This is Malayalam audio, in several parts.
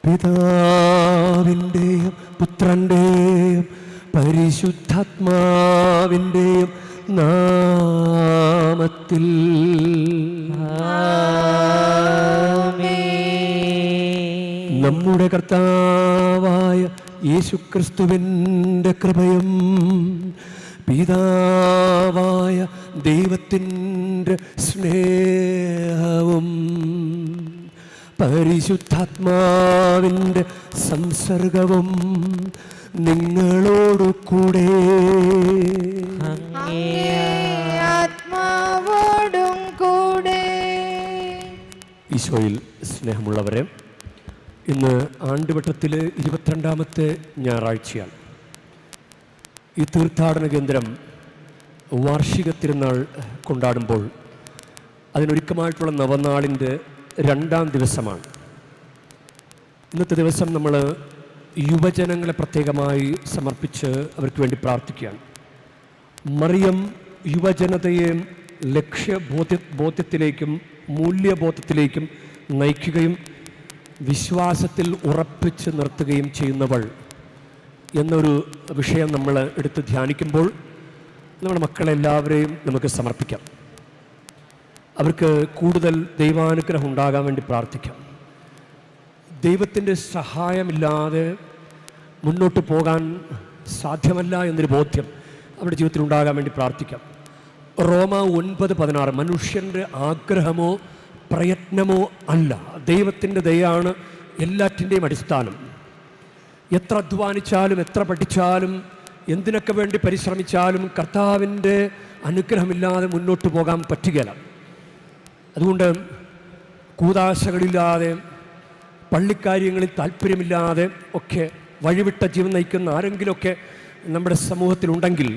പിതാവിൻ്റെയും പുത്രൻ്റെയും പരിശുദ്ധാത്മാവിൻ്റെയും നാമത്തിൽ നമ്മുടെ കർത്താവായ യേശുക്രിസ്തുവിൻ്റെ കൃപയും പിതാവായ ദൈവത്തിൻ്റെ സ്നേഹവും പരിശുദ്ധാത്മാവിൻ്റെ സംസർഗവും നിങ്ങളോടു കൂടെ ആത്മാവോടും കൂടെ. ഈശോയിൽ സ്നേഹമുള്ളവരെ, ഇന്ന് ആണ്ടുവട്ടത്തിലെ 22ാമത്തെ ഞായറാഴ്ചയാണ്. ഈ തീർത്ഥാടന കേന്ദ്രം വാർഷിക തിരുനാൾ കൊണ്ടാടുമ്പോൾ അതിനൊരുക്കമായിട്ടുള്ള നവനാളിൻ്റെ 2ാം ദിവസമാണ്. ഇന്നത്തെ ദിവസം നമ്മൾ യുവജനങ്ങളെ പ്രത്യേകമായി സമർപ്പിച്ച് അവർക്ക് വേണ്ടി പ്രാർത്ഥിക്കുകയാണ്. മറിയം യുവജനതയെ ലക്ഷ്യബോധ്യത്തിലേക്കും മൂല്യബോധത്തിലേക്കും നയിക്കുകയും വിശ്വാസത്തിൽ ഉറപ്പിച്ച് നിർത്തുകയും ചെയ്യുന്നവൾ എന്നൊരു വിഷയം നമ്മൾ എടുത്ത് ധ്യാനിക്കുമ്പോൾ നമ്മുടെ മക്കളെല്ലാവരെയും നമുക്ക് സമർപ്പിക്കാം. അവർക്ക് കൂടുതൽ ദൈവാനുഗ്രഹം ഉണ്ടാകാൻ വേണ്ടി പ്രാർത്ഥിക്കാം. ദൈവത്തിൻ്റെ സഹായമില്ലാതെ മുന്നോട്ട് പോകാൻ സാധ്യമല്ല എന്നൊരു ബോധ്യം അവരുടെ ജീവിതത്തിൽ ഉണ്ടാകാൻ വേണ്ടി പ്രാർത്ഥിക്കാം. റോമ 9:16 മനുഷ്യൻ്റെ ആഗ്രഹമോ പ്രയത്നമോ അല്ല, ദൈവത്തിൻ്റെ ദയയാണ് എല്ലാറ്റിൻ്റെയും അടിസ്ഥാനം. എത്ര അധ്വാനിച്ചാലും എത്ര പഠിച്ചാലും എന്തിനൊക്കെ വേണ്ടി പരിശ്രമിച്ചാലും കർത്താവിൻ്റെ അനുഗ്രഹമില്ലാതെ മുന്നോട്ട് പോകാൻ പറ്റുകയില്ല. അതുകൊണ്ട് കൂതാശകളില്ലാതെ പള്ളിക്കാര്യങ്ങളിൽ താല്പര്യമില്ലാതെ ഒക്കെ വഴിവിട്ട ജീവൻ നയിക്കുന്ന ആരെങ്കിലുമൊക്കെ നമ്മുടെ സമൂഹത്തിലുണ്ടെങ്കിൽ,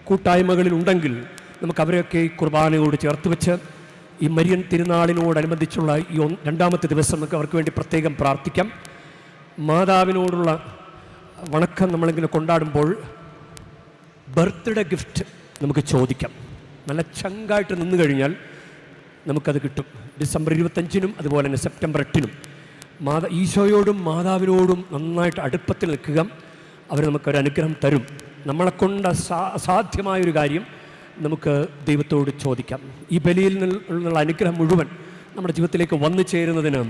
കൂട്ടായ്മകളിലുണ്ടെങ്കിൽ, നമുക്ക് അവരെയൊക്കെ ഈ കുർബാനയോട് ചേർത്ത് വെച്ച് ഈ മരിയൻ തിരുനാളിനോടനുബന്ധിച്ചുള്ള ഈ 2ാമത്തെ ദിവസം നമുക്ക് അവർക്ക് വേണ്ടി പ്രത്യേകം പ്രാർത്ഥിക്കാം. മാതാവിനോടുള്ള വണക്കം നമ്മളിങ്ങനെ കൊണ്ടാടുമ്പോൾ ബർത്ത്ഡേ ഗിഫ്റ്റ് നമുക്ക് ചോദിക്കാം. നല്ല ചങ്കായിട്ട് നിന്ന് കഴിഞ്ഞാൽ നമുക്കത് കിട്ടും. ഡിസംബർ 25-നും അതുപോലെ തന്നെ സെപ്റ്റംബർ 8-നും ഈശോയോടും മാതാവിനോടും നന്നായിട്ട് അടുപ്പത്തിൽ നിൽക്കുക. അവർ നമുക്കൊരു അനുഗ്രഹം തരും. നമ്മളെക്കൊണ്ട് അസാധ്യമായൊരു കാര്യം നമുക്ക് ദൈവത്തോട് ചോദിക്കാം. ഈ ബലിയിൽ നിന്നുള്ള അനുഗ്രഹം മുഴുവൻ നമ്മുടെ ജീവിതത്തിലേക്ക് വന്നു ചേരുന്നതിന്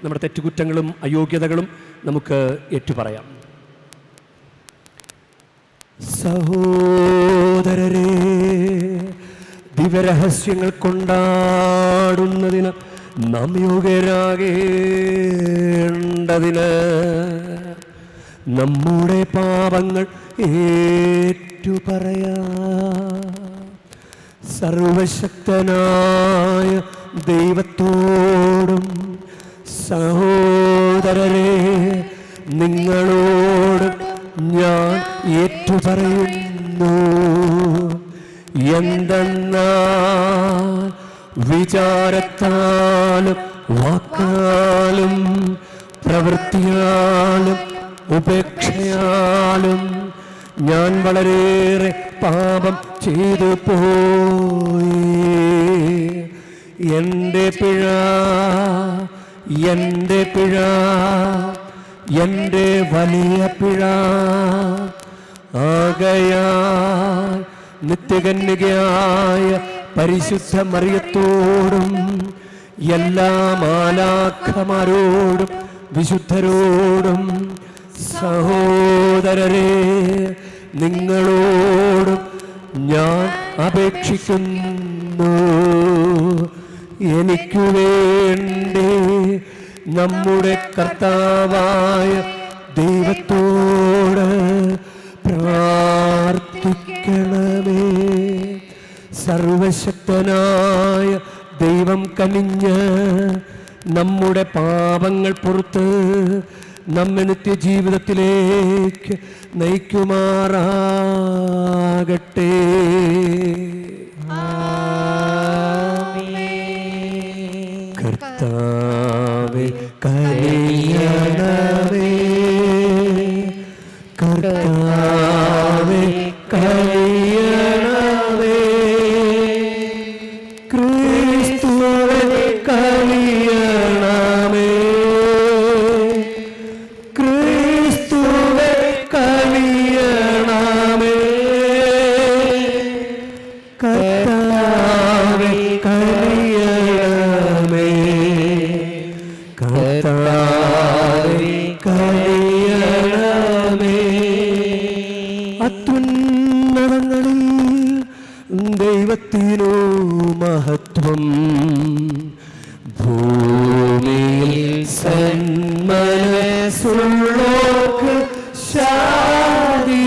നമ്മുടെ തെറ്റുകുറ്റങ്ങളും അയോഗ്യതകളും നമുക്ക് ഏറ്റുപറയാം. സഹോദരരെ, ദിവ്യരഹസ്യങ്ങൾ കൊണ്ടാടുന്നതിന് നാം യോഗ്യരാകേണ്ടതിന് നമ്മുടെ പാപങ്ങൾ ഏറ്റുപറയാം. സർവശക്തനായ ദൈവത്തോടും സഹോദരരെ നിങ്ങളോട് ഞാൻ ഏറ്റുപറയുന്നു. എന്തെന്നാൽ വിചാരത്താലും വാക്കാലും പ്രവൃത്തിയാലും ഉപേക്ഷയാലും ഞാൻ വളരെയേറെ പാപം ചെയ്തു പോയി. എൻ്റെ പിഴ, എൻ്റെ പിഴ, എൻ്റെ വലിയ പിഴ. ആകയാൽ നിത്യകന്യകയായ പരിശുദ്ധ മറിയത്തോടും എല്ലാ മാലാഖമാരോടും വിശുദ്ധരോടും സഹോദരരെ നിങ്ങളോടും ഞാൻ അപേക്ഷിക്കുന്നു. എനിക്കു വേണ്ടി നമ്മുടെ കർത്താവായ ദൈവത്തോട് പ്രാർത്ഥിക്കണമേ. സർവശക്തനായ ദൈവം കനിഞ്ഞ് നമ്മുടെ പാപങ്ങൾ പുറത്ത് നമ്മെ നിത്യജീവിതത്തിലേക്ക് നയിക്കുമാറാകട്ടെ. കർത്താവേ കനിയണമേ, കർത്താവേ കനിയണമേ, ക്രിസ്തുവേ കനിയണമേ, ഉള്ളോർക്ക് ശാന്തിയുമേ.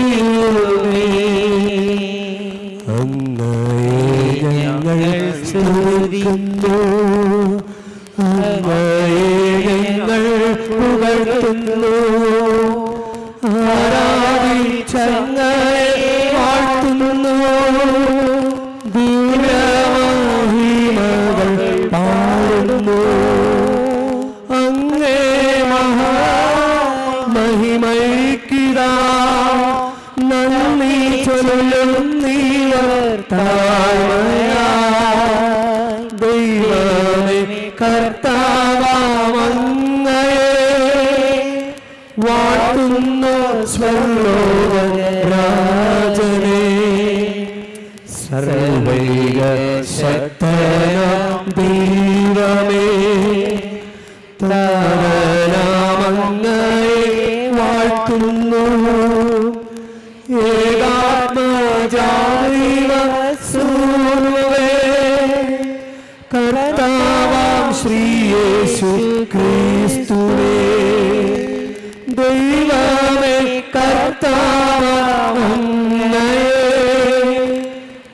അങ്ങയെ ഞങ്ങൾ സ്തുതിക്കുന്നു, അങ്ങയെ ഞങ്ങൾ പുകഴ്ത്തുന്നു, ആരാധിച്ചങ്ങയെ വാഴ്ത്തുന്നു, ദിവ്യമഹിമകൾ പാടുന്നു. അങ്ങേ മഹാമഹിമയ്ക്കിതാ നന്ദി ചൊല്ലുന്നീവർ താഴ്മയായി. ദൈവമേ കർത്താവങ്ങയെ വാഴ്ത്തുന്നു സ്വർലോകരാജനേ. സർവൈക ശക്തനാം ദൈവമേ താരനാമങ്ങയെ വാഴ്ത്തുന്നു. ഏകാത്മജാതീവ സൂനുവേ കർത്താവാം ശ്രീയേശു ക്രിസ്തുവേ. ദൈവമേ കർത്താവങ്ങയെ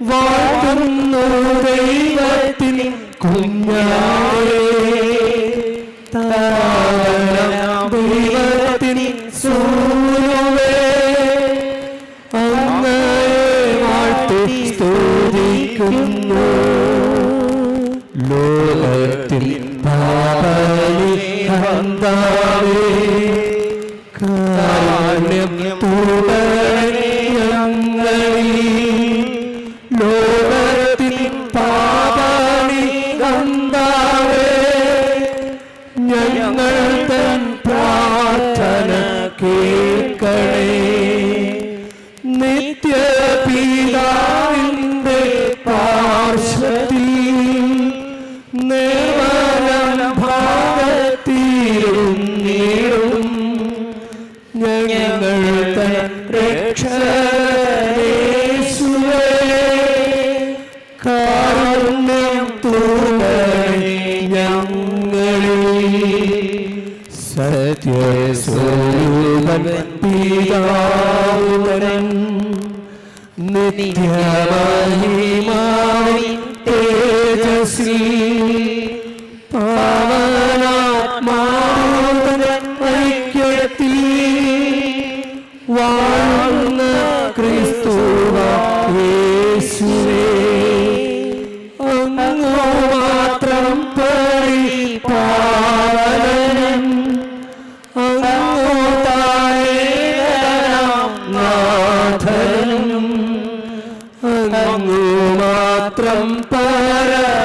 വാഴ്ത്തുന്നു. ദൈവത്തിൻ കുഞ്ഞാടേ ദൈവത്തിൻ സൂനുവേ അങ്ങയെ വാഴ്ത്തി സ്തുതിക്കുന്നു. ലോകത്തിൻ പാപനിഹന്താവേ കാരുണ്യം തുടരണേ ഞങ്ങളിൽ. ലോകത്തിൻ പാപനിഹന്താവേ ഞങ്ങൾ തൻ പ്രാർത്ഥന കേൾക്കണേ. നിത്യപിതാവിന്റെ പാർശ്വത്തിൽ നിർമ്മലം ഭാഗത്തിരുന്നിടും ഞങ്ങൾ തൻ രക്ഷകനേശുവേ. കാരുണ്യം തൂകണേ ഞങ്ങളിൽ. സത്യസ്വരൂപൻ പിതാവുതൻ നിത്യമഹിമാവിൻ തേജസ്സിൽ പാവനാത്മാവുതൻ ഐക്യത്തിൽ വാഴുന്ന ക്രിസ്തുവേ. അങ്ങു മാത്രം പരിപാലനം, അങ്ങു താഴേതരം നാഥനും, അങ്ങു മാത്രം പരമോന്നതൻ.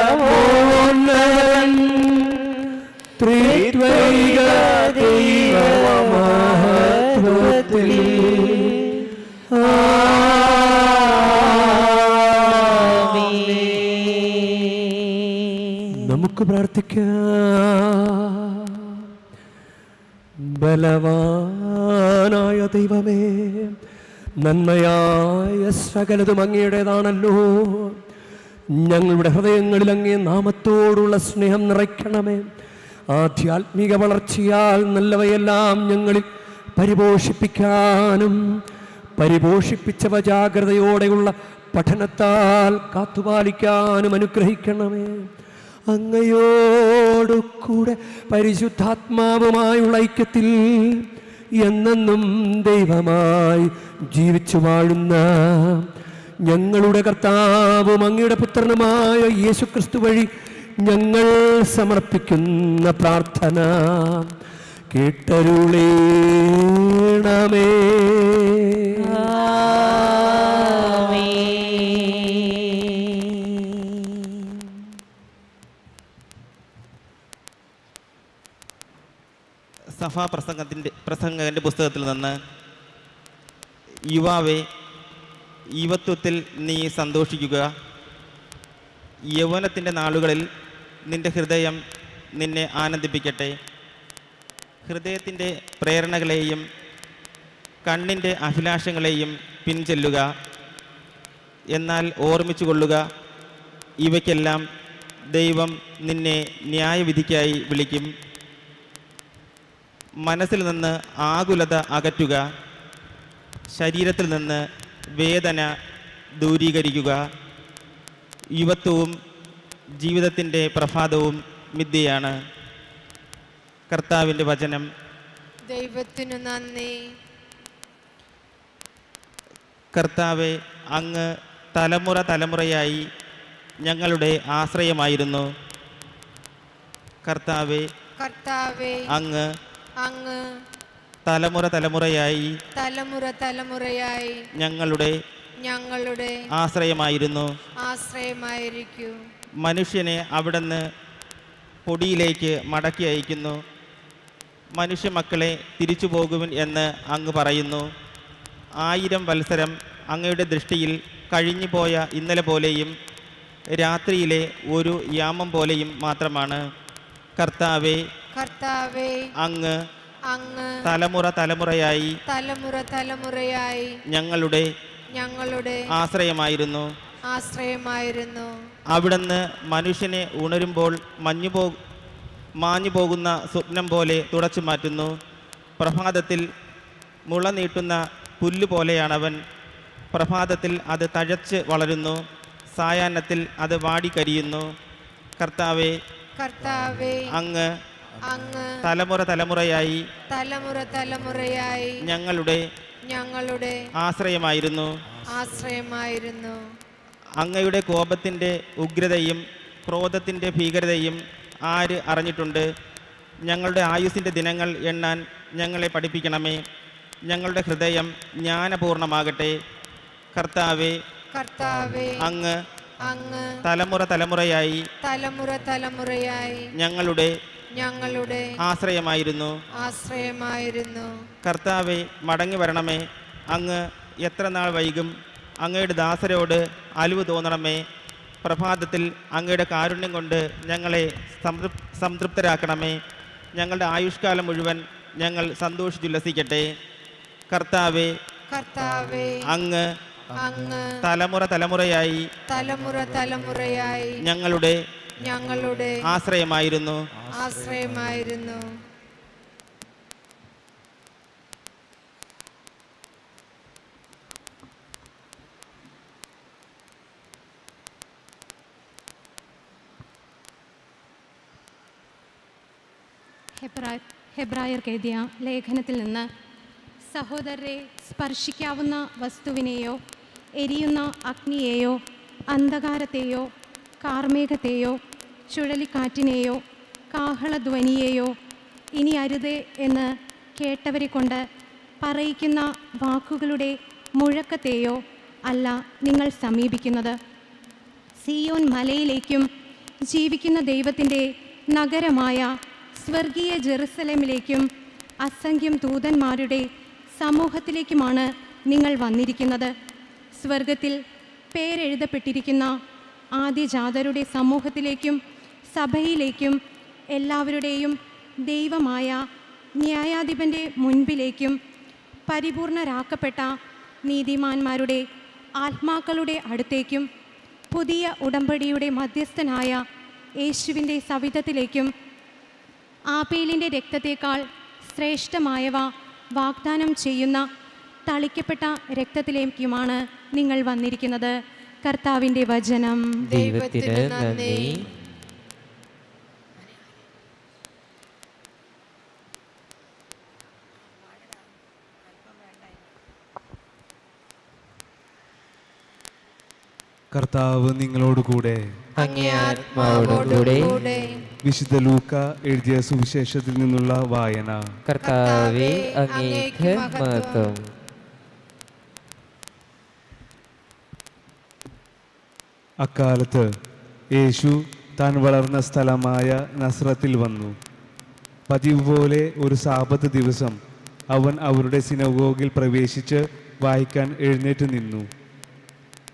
ത്രിത്വൈക ദൈവമഹത്വത്തിൽ നമുക്ക് പ്രാർത്ഥിക്കാം. ബലവാനായ ദൈവമേ, നന്മയായ സകലതും അങ്ങയുടേതാണല്ലോ. ഞങ്ങളുടെ ഹൃദയങ്ങളിൽ അങ്ങേ നാമത്തോടുള്ള സ്നേഹം നിറയ്ക്കണമേ. ആധ്യാത്മിക വളർച്ചയാൽ നല്ലവയെല്ലാം ഞങ്ങളിൽ പരിപോഷിപ്പിക്കാനും പരിപോഷിപ്പിച്ചവ ജാഗ്രതയോടെയുള്ള പഠനത്താൽ കാത്തുപാലിക്കാനും അനുഗ്രഹിക്കണമേ. അങ്ങയോടു കൂടെ പരിശുദ്ധാത്മാവുമായുള്ള ഐക്യത്തിൽ എന്നെന്നും ദൈവമായി ജീവിച്ചു വാഴുന്ന ഞങ്ങളുടെ കർത്താവും അങ്ങയുടെ പുത്രനുമായ യേശുക്രിസ്തു വഴി ഞങ്ങൾ സമർപ്പിക്കുന്ന പ്രാർത്ഥന കേട്ടരുളേണമേ. സഭാ പ്രസംഗകൻ്റെ പുസ്തകത്തിൽ നിന്ന്, യുവാവേ, യുവത്വത്തിൽ നീ സന്തോഷിക്കുക. യൗവനത്തിൻ്റെ നാളുകളിൽ നിൻ്റെ ഹൃദയം നിന്നെ ആനന്ദിപ്പിക്കട്ടെ. ഹൃദയത്തിൻ്റെ പ്രേരണകളെയും കണ്ണിൻ്റെ അഭിലാഷങ്ങളെയും പിൻചെല്ലുക. എന്നാൽ ഓർമ്മിച്ചു കൊള്ളുക, ഇവയ്ക്കെല്ലാം ദൈവം നിന്നെ ന്യായവിധിക്കായി വിളിക്കും. മനസ്സിൽ നിന്ന് ആകുലത അകറ്റുക. ശരീരത്തിൽ നിന്ന് വേദന ദൂരീകരിക്കുക. യുവത്വവും ജീവിതത്തിൻ്റെ പ്രഭാതവും മിഥ്യയാണ്. കർത്താവിൻ്റെ വചനം. ദൈവത്തിനു നന്ദി. കർത്താവെ, അങ്ങ് തലമുറ തലമുറയായി ഞങ്ങളുടെ ആശ്രയമായിരുന്നു. കർത്താവെ, കർത്താവേ, അങ്ങ് അങ്ങ് തലമുറ തലമുറയായി തലമുറ തലമുറയായി ഞങ്ങളുടെ ആശ്രയമായിരുന്നു. മനുഷ്യനെ അവിടുന്ന് പൊടിയിലേക്ക് മടക്കി അയക്കുന്നു. മനുഷ്യ മക്കളെ തിരിച്ചു പോകുവിൻ എന്ന് അങ്ങ് പറയുന്നു. 1000 വത്സരം അങ്ങയുടെ ദൃഷ്ടിയിൽ കഴിഞ്ഞു പോയ ഇന്നലെ പോലെയും രാത്രിയിലെ ഒരു യാമം പോലെയും മാത്രമാണ്. കർത്താവേ, അങ്ങ് തലമുറ തലമുറയായി ഞങ്ങളുടെ ആശ്രയമായിരുന്നു. അവിടുന്ന് മനുഷ്യനെ ഉണരുമ്പോൾ മാഞ്ഞു പോകുന്ന സ്വപ്നം പോലെ തുടച്ചു മാറ്റുന്നു. പ്രഭാതത്തിൽ മുള നീട്ടുന്ന പുല്ല് പോലെയാണവൻ. പ്രഭാതത്തിൽ അത് തഴച്ച് വളരുന്നു, സായാഹ്നത്തിൽ അത് വാടിക്കരിയുന്നു. കർത്താവേ, അങ്ങ് തലമുറ തലമുറയായി ഞങ്ങളുടെ ആശ്രയമായിരുന്നു. അങ്ങയുടെ കോപത്തിൻ്റെ ഉഗ്രതയും ക്രോധത്തിൻ്റെ ഭീകരതയും ആര് അറിഞ്ഞിട്ടുണ്ട്? ഞങ്ങളുടെ ആയുസ്സിൻ്റെ ദിനങ്ങൾ എണ്ണാൻ ഞങ്ങളെ പഠിപ്പിക്കണമേ. ഞങ്ങളുടെ ഹൃദയം ജ്ഞാനപൂർണമാകട്ടെ. കർത്താവേ, അങ്ങ് തലമുറ തലമുറയായി ഞങ്ങളുടെ ആശ്രയമായിരുന്നു. കർത്താവേ, മടങ്ങി വരണമേ. അങ്ങ് എത്ര നാൾ വൈകും? അങ്ങയുടെ ദാസരോട് അലിവ് തോന്നണമേ. പ്രഭാതത്തിൽ അങ്ങയുടെ കാരുണ്യം കൊണ്ട് ഞങ്ങളെ സംതൃപ്തരാക്കണമേ. ഞങ്ങളുടെ ആയുഷ്കാലം മുഴുവൻ ഞങ്ങൾ സന്തോഷിച്ചുല്ലസിക്കട്ടെ. കർത്താവേ, അങ്ങ് തലമുറ തലമുറയായി ഞങ്ങളുടെ ആശ്രയമായിരുന്നു. ഹെബ്രായർക്ക് എഴുതിയ ലേഖനത്തിൽ നിന്ന്, സഹോദരരെ, സ്പർശിക്കാവുന്ന വസ്തുവിനെയോ എരിയുന്ന അഗ്നിയെയോ അന്ധകാരത്തെയോ കാർമേഘത്തെയോ ചുഴലിക്കാറ്റിനെയോ കാഹളധ്വനിയെയോ ഇനി അരുതേ എന്ന് കേട്ടവരെ കൊണ്ട് പറയിക്കുന്ന വാക്കുകളുടെ മുഴക്കത്തെയോ അല്ല നിങ്ങൾ സമീപിക്കുന്നത്. സിയോൻ മലയിലേക്കും ജീവിക്കുന്ന ദൈവത്തിൻ്റെ നഗരമായ സ്വർഗീയ ജെറുസലേമിലേക്കും അസംഖ്യം ദൂതന്മാരുടെ സമൂഹത്തിലേക്കുമാണ് നിങ്ങൾ വന്നിരിക്കുന്നത്. സ്വർഗത്തിൽ പേരെഴുതപ്പെട്ടിരിക്കുന്ന ആദ്യജാതരുടെ സമൂഹത്തിലേക്കും സഭയിലേക്കും എല്ലാവരുടെയും ദൈവമായ ന്യായാധിപൻ്റെ മുൻപിലേക്കും പരിപൂർണരാക്കപ്പെട്ട നീതിമാന്മാരുടെ ആത്മാക്കളുടെ അടുത്തേക്കും പുതിയ ഉടമ്പടിയുടെ മധ്യസ്ഥനായ യേശുവിൻ്റെ സവിധത്തിലേക്കും ആബേലിൻ്റെ രക്തത്തേക്കാൾ ശ്രേഷ്ഠമായവ വാഗ്ദാനം ചെയ്യുന്ന തളിക്കപ്പെട്ട രക്തത്തിലേക്കുമാണ് നിങ്ങൾ വന്നിരിക്കുന്നത്. കർത്താവിൻ്റെ വചനം. ദൈവത്തിന് നന്ദി. കർത്താവ് നിങ്ങളോടുകൂടെ. അങ്ങേ ആത്മാവോടുകൂടെ. വിശുദ്ധ ലൂക്ക എഴുതിയ സുവിശേഷത്തിൽ നിന്നുള്ള വായന. കർത്താവേ, അങ്ങേക്ക് മഹത്വം. അക്കാലത്ത് യേശു താൻ വളർന്ന സ്ഥലമായ നസ്രത്തിൽ വന്നു. പതിവ് പോലെ ഒരു സാബത്ത് ദിവസം അവൻ അവരുടെ സിനഗോഗിൽ പ്രവേശിച്ച് വായിക്കാൻ എഴുന്നേറ്റ് നിന്നു.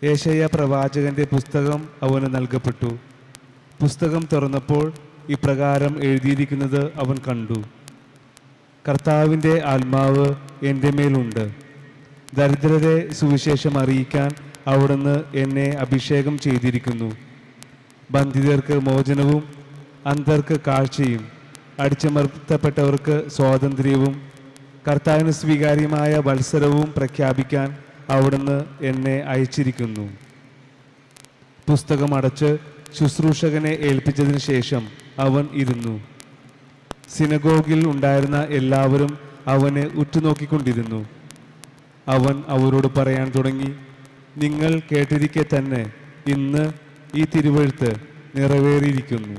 യേശയ്യാ പ്രവാചകന്റെ പുസ്തകം അവന് നൽകപ്പെട്ടു. പുസ്തകം തുറന്നപ്പോൾ ഇപ്രകാരം എഴുതിയിരിക്കുന്നത് അവൻ കണ്ടു: കർത്താവിൻ്റെ ആത്മാവ് എൻ്റെ മേലുണ്ട്. ദരിദ്രരെ സുവിശേഷം അറിയിക്കാൻ അവിടുന്ന് എന്നെ അഭിഷേകം ചെയ്തിരിക്കുന്നു. ബന്ധിതർക്ക് മോചനവും അന്ധർക്ക് കാഴ്ചയും അടിച്ചമർത്തപ്പെട്ടവർക്ക് സ്വാതന്ത്ര്യവും കർത്താവിന് സ്വീകാര്യമായ വത്സരവും പ്രഖ്യാപിക്കാൻ അവിടുന്ന് എന്നെ അയച്ചിരിക്കുന്നു. പുസ്തകം അടച്ച് ശുശ്രൂഷകനെ ഏൽപ്പിച്ചതിന് ശേഷം അവൻ ഇരുന്നു. സിനഗോഗിൽ ഉണ്ടായിരുന്ന എല്ലാവരും അവനെ ഉറ്റുനോക്കിക്കൊണ്ടിരുന്നു. അവൻ അവരോട് പറയാൻ തുടങ്ങി, നിങ്ങൾ കേട്ടിരിക്കെ തന്നെ ഇന്ന് ഈ തിരുവെഴുത്ത് നിറവേറിയിരിക്കുന്നു.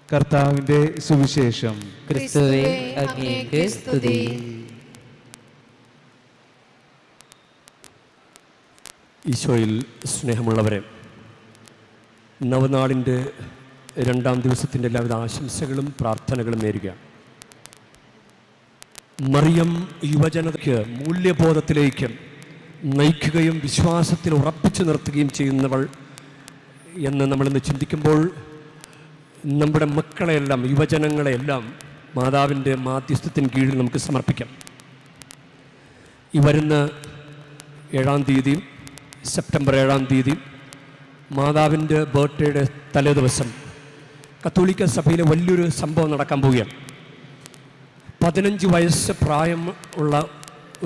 കർത്താവിൻ്റെ സുവിശേഷം. ക്രിസ്തുവേ അങ്ങേക്ക് സ്തുതി. ഈശോയിൽ സ്നേഹമുള്ളവരെ, നവനാളിൻ്റെ 2-ാം ദിവസത്തിൻ്റെ എല്ലാവിധ ആശംസകളും പ്രാർത്ഥനകളും നേരുക. മറിയം യുവജനതയ്ക്ക് മൂല്യബോധത്തിലേക്ക് നയിക്കുകയും വിശ്വാസത്തിൽ ഉറപ്പിച്ചു നിർത്തുകയും ചെയ്യുന്നവൾ എന്ന് നമ്മളിന്ന് ചിന്തിക്കുമ്പോൾ നമ്മുടെ മക്കളെയെല്ലാം, യുവജനങ്ങളെയെല്ലാം മാതാവിൻ്റെ മാധ്യസ്ഥത്തിന് കീഴിൽ നമുക്ക് സമർപ്പിക്കാം. ഈ വരുന്ന 7-ാം തീയതി, സെപ്റ്റംബർ 7-ാം തീയതി മാതാവിൻ്റെ ബർത്ത്ഡേയുടെ തലേ ദിവസം കത്തോലിക്ക സഭയിലെ വലിയൊരു സംഭവം നടക്കാൻ പോവുകയാണ്. 15 വയസ്സ് പ്രായം ഉള്ള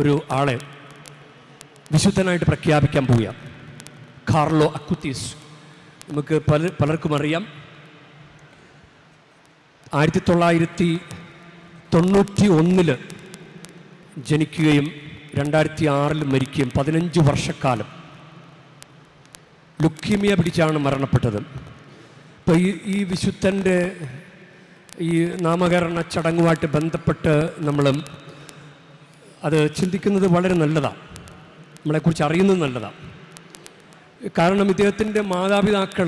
ഒരു ആളെ വിശുദ്ധനായിട്ട് പ്രഖ്യാപിക്കാൻ പോവുകയാണ്. കാർലോ അക്കുത്തീസ്. നമുക്ക് പലർക്കും അറിയാം. 1991 ജനിക്കുകയും 2006 മരിക്കുകയും 15 വർഷക്കാലം ലുക്കീമിയ പിടിച്ചാണ് മരണപ്പെട്ടത്. അപ്പോൾ ഈ വിശുദ്ധൻ്റെ ഈ നാമകരണ ചടങ്ങുമായിട്ട് ബന്ധപ്പെട്ട് നമ്മൾ അത് ചിന്തിക്കുന്നത് വളരെ നല്ലതാണ്, നമ്മളെക്കുറിച്ച് അറിയുന്നത് നല്ലതാണ്. കാരണം ഇദ്ദേഹത്തിൻ്റെ മാതാപിതാക്കൾ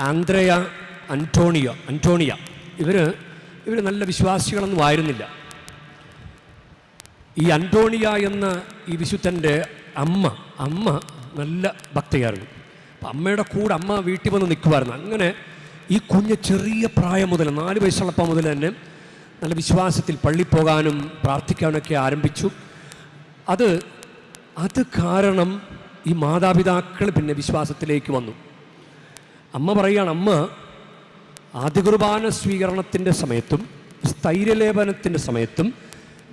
ആന്ത്രയ, അന്റോണിയ ഇവർ നല്ല വിശ്വാസികളൊന്നും ആയിരുന്നില്ല. ഈ അന്റോണിയ എന്ന ഈ വിശുദ്ധൻ്റെ അമ്മ നല്ല ഭക്തയായിരുന്നു. അപ്പം അമ്മയുടെ കൂടെ അമ്മ വീട്ടിൽ വന്ന് നിൽക്കുമായിരുന്നു. അങ്ങനെ ഈ കുഞ്ഞ് ചെറിയ പ്രായം മുതൽ 4 വയസ്സുള്ളപ്പം മുതൽ തന്നെ നല്ല വിശ്വാസത്തിൽ പള്ളി പോകാനും പ്രാർത്ഥിക്കാനൊക്കെ ആരംഭിച്ചു. അത് കാരണം ഈ മാതാപിതാക്കൾ പിന്നെ വിശ്വാസത്തിലേക്ക് വന്നു. അമ്മ പറയുകയാണ്, അമ്മ ആദ്യ കുർബാന സ്വീകരണത്തിൻ്റെ സമയത്തും സ്ഥൈര്യലേപനത്തിൻ്റെ സമയത്തും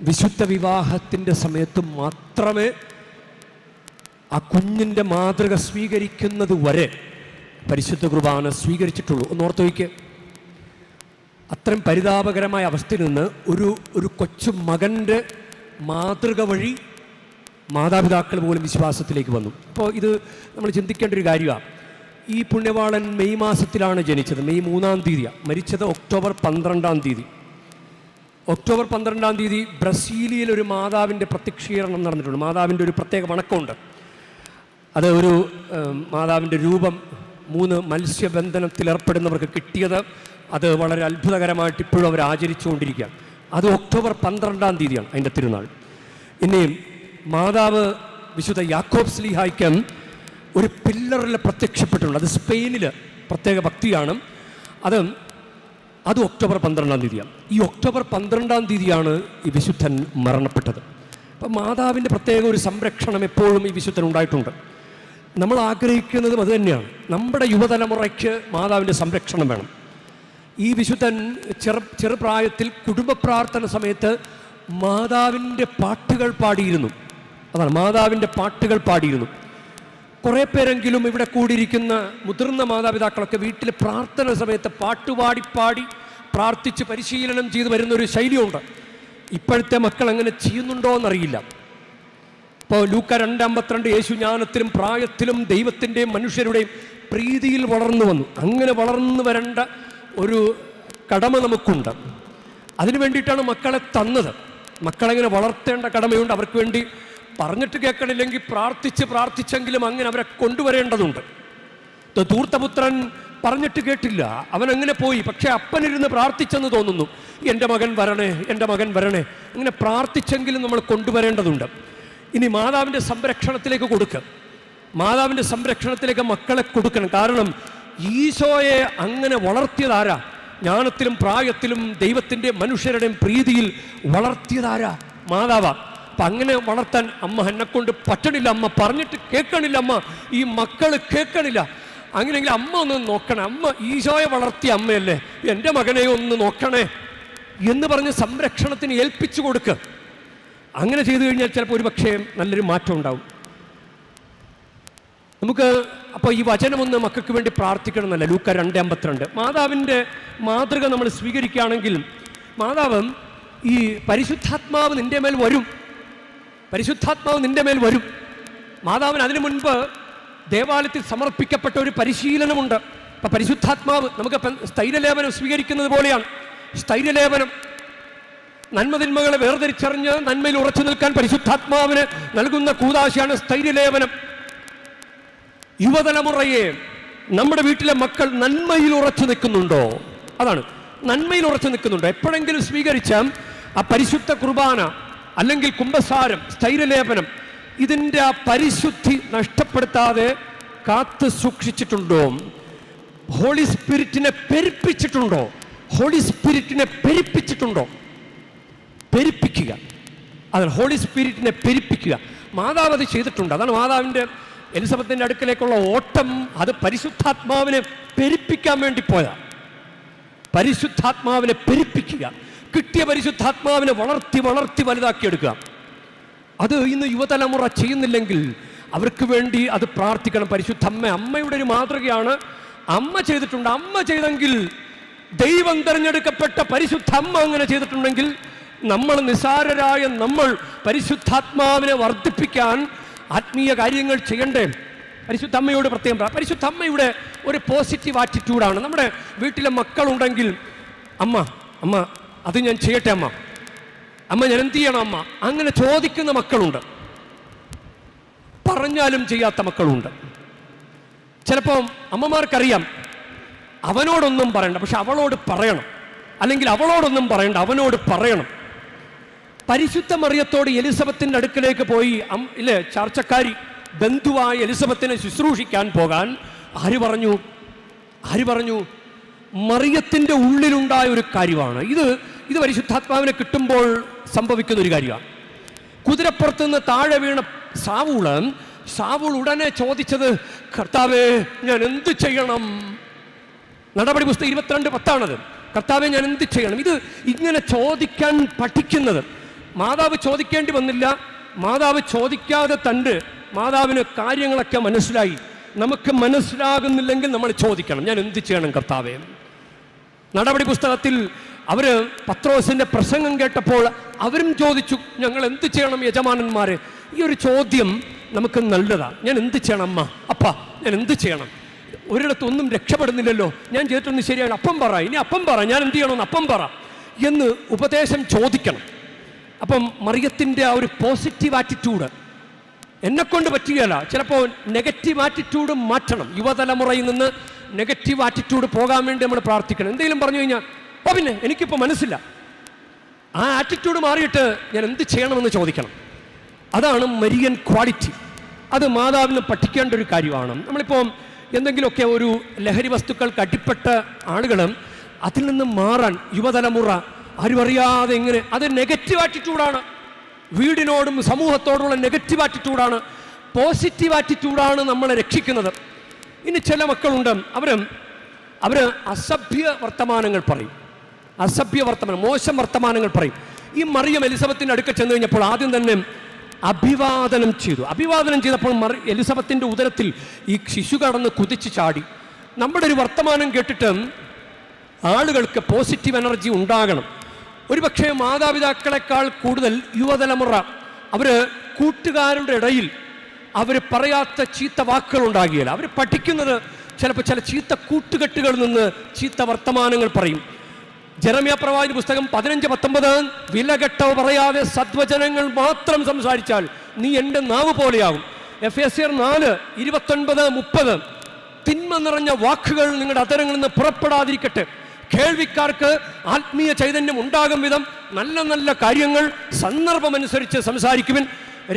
വിശുദ്ധ വിവാഹത്തിൻ്റെ സമയത്തും മാത്രമേ ആ കുഞ്ഞിൻ്റെ മാതൃക സ്വീകരിക്കുന്നത് വരെ പരിശുദ്ധ കുർബാന സ്വീകരിച്ചിട്ടുള്ളൂ. ഒന്നോർത്ത് വയ്ക്കുക. അത്രയും പരിതാപകരമായ അവസ്ഥയിൽ നിന്ന് ഒരു കൊച്ചു മകൻ്റെ മാതൃക വഴി മാതാപിതാക്കൾ പോലും വിശ്വാസത്തിലേക്ക് വന്നു. അപ്പോൾ ഇത് നമ്മൾ ചിന്തിക്കേണ്ട ഒരു കാര്യമാണ്. ഈ പുണ്യവാളൻ മെയ് മാസത്തിലാണ് ജനിച്ചത്. മെയ് 3-ാം തീയതിയാണ്. മരിച്ചത് ഒക്ടോബർ 12-ാം തീയതി. ഒക്ടോബർ 12-ാം തീയതി ബ്രസീലിയയിൽ ഒരു മാതാവിൻ്റെ പ്രത്യക്ഷീകരണം നടന്നിട്ടുണ്ട്. മാതാവിൻ്റെ ഒരു പ്രത്യേക വണക്കമുണ്ട്. അത് ഒരു മാതാവിൻ്റെ രൂപം 3 മത്സ്യബന്ധനത്തിലേർപ്പെടുന്നവർക്ക് കിട്ടിയത്. അത് വളരെ അത്ഭുതകരമായിട്ട് ഇപ്പോഴും അവർ ആചരിച്ചുകൊണ്ടിരിക്കുകയാണ്. അത് ഒക്ടോബർ 12-ാം തീയതിയാണ് അതിൻ്റെ തിരുനാൾ. ഇനിയും മാതാവ് വിശുദ്ധ യാക്കോബ് സ്ലീഹായ്ക്ക് ഒരു പില്ലറിൽ പ്രത്യക്ഷപ്പെട്ടിട്ടുണ്ട്. അത് സ്പെയിനിൽ പ്രത്യേക ഭക്തിയാണ്. അത് ഒക്ടോബർ 12-ാം തീയതിയാണ്. ഈ ഒക്ടോബർ 12-ാം തീയതിയാണ് ഈ വിശുദ്ധൻ മരണപ്പെട്ടത്. അപ്പം മാതാവിൻ്റെ പ്രത്യേക ഒരു സംരക്ഷണം എപ്പോഴും ഈ വിശുദ്ധൻ ഉണ്ടായിട്ടുണ്ട്. നമ്മൾ ആഗ്രഹിക്കുന്നതും അത് തന്നെയാണ്. നമ്മുടെ യുവതലമുറയ്ക്ക് മാതാവിൻ്റെ സംരക്ഷണം വേണം. ഈ വിശുദ്ധൻ ചെറുപ്രായത്തിൽ കുടുംബ പ്രാർത്ഥന സമയത്ത് മാതാവിൻ്റെ പാട്ടുകൾ പാടിയിരുന്നു. അതാണ്, മാതാവിൻ്റെ പാട്ടുകൾ പാടിയിരുന്നു. കുറേ പേരെങ്കിലും ഇവിടെ കൂടിയിരിക്കുന്ന മുതിർന്ന മാതാപിതാക്കളൊക്കെ വീട്ടിൽ പ്രാർത്ഥന സമയത്ത് പാട്ടുപാടി പ്രാർത്ഥിച്ച് പരിശീലനം ചെയ്ത് വരുന്നൊരു ശൈലിയുണ്ട്. ഇപ്പോഴത്തെ മക്കൾ അങ്ങനെ ചെയ്യുന്നുണ്ടോ എന്നറിയില്ല. ഇപ്പോൾ ലൂക്ക 2:52 യേശു ജ്ഞാനത്തിലും പ്രായത്തിലും ദൈവത്തിൻ്റെയും മനുഷ്യരുടെയും പ്രീതിയിൽ വളർന്നു വന്നു. അങ്ങനെ വളർന്നു വരേണ്ട ഒരു കടമ നമുക്കുണ്ട്. അതിനു വേണ്ടിയിട്ടാണ് മക്കളെ തന്നത്. മക്കളെങ്ങനെ വളർത്തേണ്ട കടമയുണ്ട്. അവർക്ക് വേണ്ടി പറഞ്ഞിട്ട് കേൾക്കണില്ലെങ്കിൽ പ്രാർത്ഥിച്ചെങ്കിലും അങ്ങനെ അവരെ കൊണ്ടുവരേണ്ടതുണ്ട്. ധൂർത്തപുത്രൻ പറഞ്ഞിട്ട് കേട്ടില്ല, അവനങ്ങനെ പോയി. പക്ഷെ അപ്പനിരുന്ന് പ്രാർത്ഥിച്ചെന്ന് തോന്നുന്നു, എൻ്റെ മകൻ വരണേ, എൻ്റെ മകൻ വരണേ. അങ്ങനെ പ്രാർത്ഥിച്ചെങ്കിലും നമ്മൾ കൊണ്ടുവരേണ്ടതുണ്ട്. ഇനി മാതാവിൻ്റെ സംരക്ഷണത്തിലേക്ക് കൊടുക്കുക. മാതാവിൻ്റെ സംരക്ഷണത്തിലേക്ക് മക്കളെ കൊടുക്കണം. കാരണം ഈശോയെ അങ്ങനെ വളർത്തിയതാരാ? ജ്ഞാനത്തിലും പ്രായത്തിലും ദൈവത്തിൻ്റെ മനുഷ്യരുടെയും പ്രീതിയിൽ വളർത്തിയതാരാ? മാതാവാ. അപ്പം അങ്ങനെ വളർത്താൻ അമ്മ എന്നെക്കൊണ്ട് പറ്റണില്ല, അമ്മ പറഞ്ഞിട്ട് കേൾക്കണില്ല, അമ്മ ഈ മക്കൾ കേൾക്കണില്ല. അങ്ങനെയെങ്കിൽ അമ്മ ഒന്ന് നോക്കണേ, അമ്മ ഈശോയെ വളർത്തിയ അമ്മയല്ലേ, എൻ്റെ മകനെ ഒന്ന് നോക്കണേ എന്ന് പറഞ്ഞ് സംരക്ഷണത്തിന് ഏൽപ്പിച്ചു കൊടുക്കുക. അങ്ങനെ ചെയ്തു കഴിഞ്ഞാൽ ചിലപ്പോൾ ഒരു പക്ഷേ നല്ലൊരു മാറ്റം ഉണ്ടാവും. നമുക്ക് അപ്പോൾ ഈ വചനമൊന്ന് മക്കൾക്ക് വേണ്ടി പ്രാർത്ഥിക്കണം എന്നല്ല. ലൂക്ക 2:52 മാതാവിൻ്റെ മാതൃക നമ്മൾ സ്വീകരിക്കുകയാണെങ്കിൽ മാതാവ് ഈ പരിശുദ്ധാത്മാവ് നിൻ്റെ മേൽ വരും, പരിശുദ്ധാത്മാവ് നിൻ്റെ മേൽ വരും. മാതാവിന് അതിനു മുൻപ് ദേവാലയത്തിൽ സമർപ്പിക്കപ്പെട്ട ഒരു പരിശീലനമുണ്ട്. അപ്പം പരിശുദ്ധാത്മാവ് നമുക്ക് സ്ഥൈര്യലേപനം സ്വീകരിക്കുന്നത് പോലെയാണ്. സ്ഥൈര്യലേപനം നന്മതിന്മകളെ വേർതിരിച്ചറിഞ്ഞ് നന്മയിൽ ഉറച്ചു നിൽക്കാൻ പരിശുദ്ധാത്മാവിന് നൽകുന്ന കൂദാശയാണ് സ്ഥൈര്യലേപനം. യുവതലമുറയെ നമ്മുടെ വീട്ടിലെ മക്കൾ നന്മയിൽ ഉറച്ചു നിൽക്കുന്നുണ്ടോ? അതാണ്, നന്മയിൽ ഉറച്ചു നിൽക്കുന്നുണ്ടോ? എപ്പോഴെങ്കിലും സ്വീകരിച്ച ആ പരിശുദ്ധ കുർബാന അല്ലെങ്കിൽ കുംഭസാരം, സ്ഥൈര്യലേപനം, ഇതിൻ്റെ ആ പരിശുദ്ധി നഷ്ടപ്പെടുത്താതെ കാത്തു സൂക്ഷിച്ചിട്ടുണ്ടോ? ഹോളി സ്പിരിറ്റിനെ പെരുപ്പിച്ചിട്ടുണ്ടോ? ഹോളി സ്പിരിറ്റിനെ പെരുപ്പിച്ചിട്ടുണ്ടോ? പെരുപ്പിക്കുക, അതാണ് ഹോളി സ്പിരിറ്റിനെ പെരുപ്പിക്കുക. മാതാവ് അത് ചെയ്തിട്ടുണ്ട്. അതാണ് മാതാവിൻ്റെ എലിസബത്തിൻ്റെ അടുക്കലേക്കുള്ള ഓട്ടം. അത് പരിശുദ്ധാത്മാവിനെ പെരുപ്പിക്കാൻ വേണ്ടി പോയതാണ്. പരിശുദ്ധാത്മാവിനെ പെരുപ്പിക്കുക, കിട്ടിയ പരിശുദ്ധാത്മാവിനെ വളർത്തി വളർത്തി വലുതാക്കിയെടുക്കുക. അത് ഇന്ന് യുവതലമുറ ചെയ്യുന്നില്ലെങ്കിൽ അവർക്ക് വേണ്ടി അത് പ്രാർത്ഥിക്കണം. പരിശുദ്ധ അമ്മയുടെ ഒരു മാതൃകയാണ്. അമ്മ ചെയ്തിട്ടുണ്ട്. അമ്മ ചെയ്തെങ്കിൽ, ദൈവം തിരഞ്ഞെടുക്കപ്പെട്ട പരിശുദ്ധ അമ്മ അങ്ങനെ ചെയ്തിട്ടുണ്ടെങ്കിൽ, നമ്മൾ നിസാരരായ നമ്മൾ പരിശുദ്ധാത്മാവിനെ വർദ്ധിപ്പിക്കാൻ ആത്മീയ കാര്യങ്ങൾ ചെയ്യണ്ടേ? പരിശുദ്ധ അമ്മയോട് പ്രത്യേകം പരിശുദ്ധ അമ്മയുടെ ഒരു പോസിറ്റീവ് ആറ്റിറ്റ്യൂഡാണ്. നമ്മുടെ വീട്ടിലെ മക്കളുണ്ടെങ്കിൽ, അമ്മ അമ്മ അത് ഞാൻ ചെയ്യട്ടെ, അമ്മ അമ്മ ഞാൻ എന്ത് ചെയ്യണം അമ്മ, അങ്ങനെ ചോദിക്കുന്ന മക്കളുണ്ട്. പറഞ്ഞാലും ചെയ്യാത്ത മക്കളുണ്ട്. ചിലപ്പോൾ അമ്മമാർക്കറിയാം അവനോടൊന്നും പറയണ്ട, പക്ഷെ അവളോട് പറയണം. അല്ലെങ്കിൽ അവളോടൊന്നും പറയണ്ട, അവനോട് പറയണം. പരിശുദ്ധ മറിയത്തോട് എലിസബത്തിൻ്റെ അടുക്കലേക്ക് പോയി ഇല്ലേ, ചാർച്ചക്കാരി ബന്ധുവായ എലിസബത്തിനെ ശുശ്രൂഷിക്കാൻ പോകാൻ ആര് പറഞ്ഞു? മറിയത്തിൻ്റെ ഉള്ളിലുണ്ടായ ഒരു കാര്യമാണ് ഇത് പരിശുദ്ധാത്മാവിനെ കിട്ടുമ്പോൾ സംഭവിക്കുന്ന ഒരു കാര്യമാണ്. കുതിരപ്പുറത്ത് നിന്ന് താഴെ വീണ സാവൂൾ ഉടനെ ചോദിച്ചത്, കർത്താവേ ഞാൻ എന്ത് ചെയ്യണം? നടപടി പുസ്തകം 22:10 കർത്താവേ ഞാൻ എന്ത് ചെയ്യണം? ഇത് ഇങ്ങനെ ചോദിക്കാൻ പഠിക്കുന്നത്. മാതാവ് ചോദിക്കേണ്ടി വന്നില്ല. മാതാവ് ചോദിക്കാതെ തന്നെ മാതാവിന് കാര്യങ്ങളൊക്കെ മനസ്സിലായി. നമുക്ക് മനസ്സിലാകുന്നില്ലെങ്കിൽ നമ്മൾ ചോദിക്കണം, ഞാൻ എന്ത് ചെയ്യണം കർത്താവേ? നടപടി പുസ്തകത്തിൽ അവർ പത്രോസിൻ്റെ പ്രസംഗം കേട്ടപ്പോൾ അവരും ചോദിച്ചു, ഞങ്ങൾ എന്ത് ചെയ്യണം യജമാനന്മാരെ? ഈ ഒരു ചോദ്യം നമുക്ക് നല്ലതാണ്. ഞാൻ എന്ത് ചെയ്യണം അമ്മ, അപ്പ ഞാൻ എന്ത് ചെയ്യണം? ഒരിടത്തൊന്നും രക്ഷപ്പെടുന്നില്ലല്ലോ, ഞാൻ ചെയ്തിട്ടൊന്നും ശരിയാണ്, അപ്പം പറ, ഇനി അപ്പം പറ, ഞാൻ എന്ത് ചെയ്യണമെന്ന് അപ്പം പറ എന്ന് ഉപദേശം ചോദിക്കണം. അപ്പം മറിയത്തിൻ്റെ ആ ഒരു പോസിറ്റീവ് ആറ്റിറ്റ്യൂഡ് എന്നെക്കൊണ്ട് പറ്റുകയല്ല. ചിലപ്പോൾ നെഗറ്റീവ് ആറ്റിറ്റ്യൂഡ് മാറ്റണം. യുവതലമുറയിൽ നിന്ന് നെഗറ്റീവ് ആറ്റിറ്റ്യൂഡ് പോകാൻ വേണ്ടി നമ്മൾ പ്രാർത്ഥിക്കണം. എന്തെങ്കിലും പറഞ്ഞു കഴിഞ്ഞാൽ, അപ്പോൾ പിന്നെ എനിക്കിപ്പോൾ മനസ്സില്ല, ആ ആറ്റിറ്റ്യൂഡ് മാറിയിട്ട് ഞാൻ എന്ത് ചെയ്യണമെന്ന് ചോദിക്കണം. അതാണ് മരിയൻ ക്വാളിറ്റി. അത് മാതാവിന് പഠിക്കേണ്ട ഒരു കാര്യമാണ്. നമ്മളിപ്പോൾ എന്തെങ്കിലുമൊക്കെ ഒരു ലഹരി വസ്തുക്കൾക്ക് അടിപ്പെട്ട ആളുകൾ അതിൽ നിന്ന് മാറാൻ യുവതലമുറ ആരും അറിയാതെ ഇങ്ങനെ, അത് നെഗറ്റീവ് ആറ്റിറ്റ്യൂഡാണ്. വീടിനോടും സമൂഹത്തോടുമുള്ള നെഗറ്റീവ് ആറ്റിറ്റ്യൂഡാണ്. പോസിറ്റീവ് ആറ്റിറ്റ്യൂഡാണ് നമ്മളെ രക്ഷിക്കുന്നത്. ഇനി ചില മക്കളുണ്ട്, അവർ അസഭ്യ വർത്തമാനങ്ങൾ പറയും, മോശം വർത്തമാനങ്ങൾ പറയും. ഈ മറിയം എലിസബത്തിൻ്റെ അടുക്കൽ ചെന്ന് കഴിഞ്ഞപ്പോൾ ആദ്യം തന്നെ അഭിവാദനം ചെയ്തപ്പോൾ എലിസബത്തിൻ്റെ ഉദരത്തിൽ ഈ ശിശു കടന്ന് കുതിച്ച് ചാടി. നമ്മുടെ ഒരു വർത്തമാനം കേട്ടിട്ട് ആളുകൾക്ക് പോസിറ്റീവ് എനർജി ഉണ്ടാകണം. ഒരുപക്ഷെ മാതാപിതാക്കളെക്കാൾ കൂടുതൽ യുവതലമുറ അവർ കൂട്ടുകാരുടെ ഇടയിൽ അവർ പറയാത്ത ചീത്ത വാക്കുകൾ ഉണ്ടാകില്ല. അവർ പഠിക്കുന്നത് ചിലപ്പോൾ ചില ചീത്ത കൂട്ടുകെട്ടുകളിൽ നിന്ന് ചീത്ത വർത്തമാനങ്ങൾ പറയും. ജെറമ്യാ പ്രവാചക പുസ്തകം 15:19 വിലകെട്ടവ പറയാതെ സദ്വചനങ്ങൾ മാത്രം സംസാരിച്ചാൽ നീ എൻ്റെ നാവ് പോലെയാകും. എഫേസ്യർ 4:29-30 തിന്മ നിറഞ്ഞ വാക്കുകൾ നിങ്ങളുടെ അധരങ്ങളിൽ നിന്ന് പുറപ്പെടാതിരിക്കട്ടെ. കേൾവിക്കാർക്ക് ആത്മീയ ചൈതന്യം ഉണ്ടാകും വിധം നല്ല നല്ല കാര്യങ്ങൾ സന്ദർഭമനുസരിച്ച് സംസാരിക്കുവിൻ.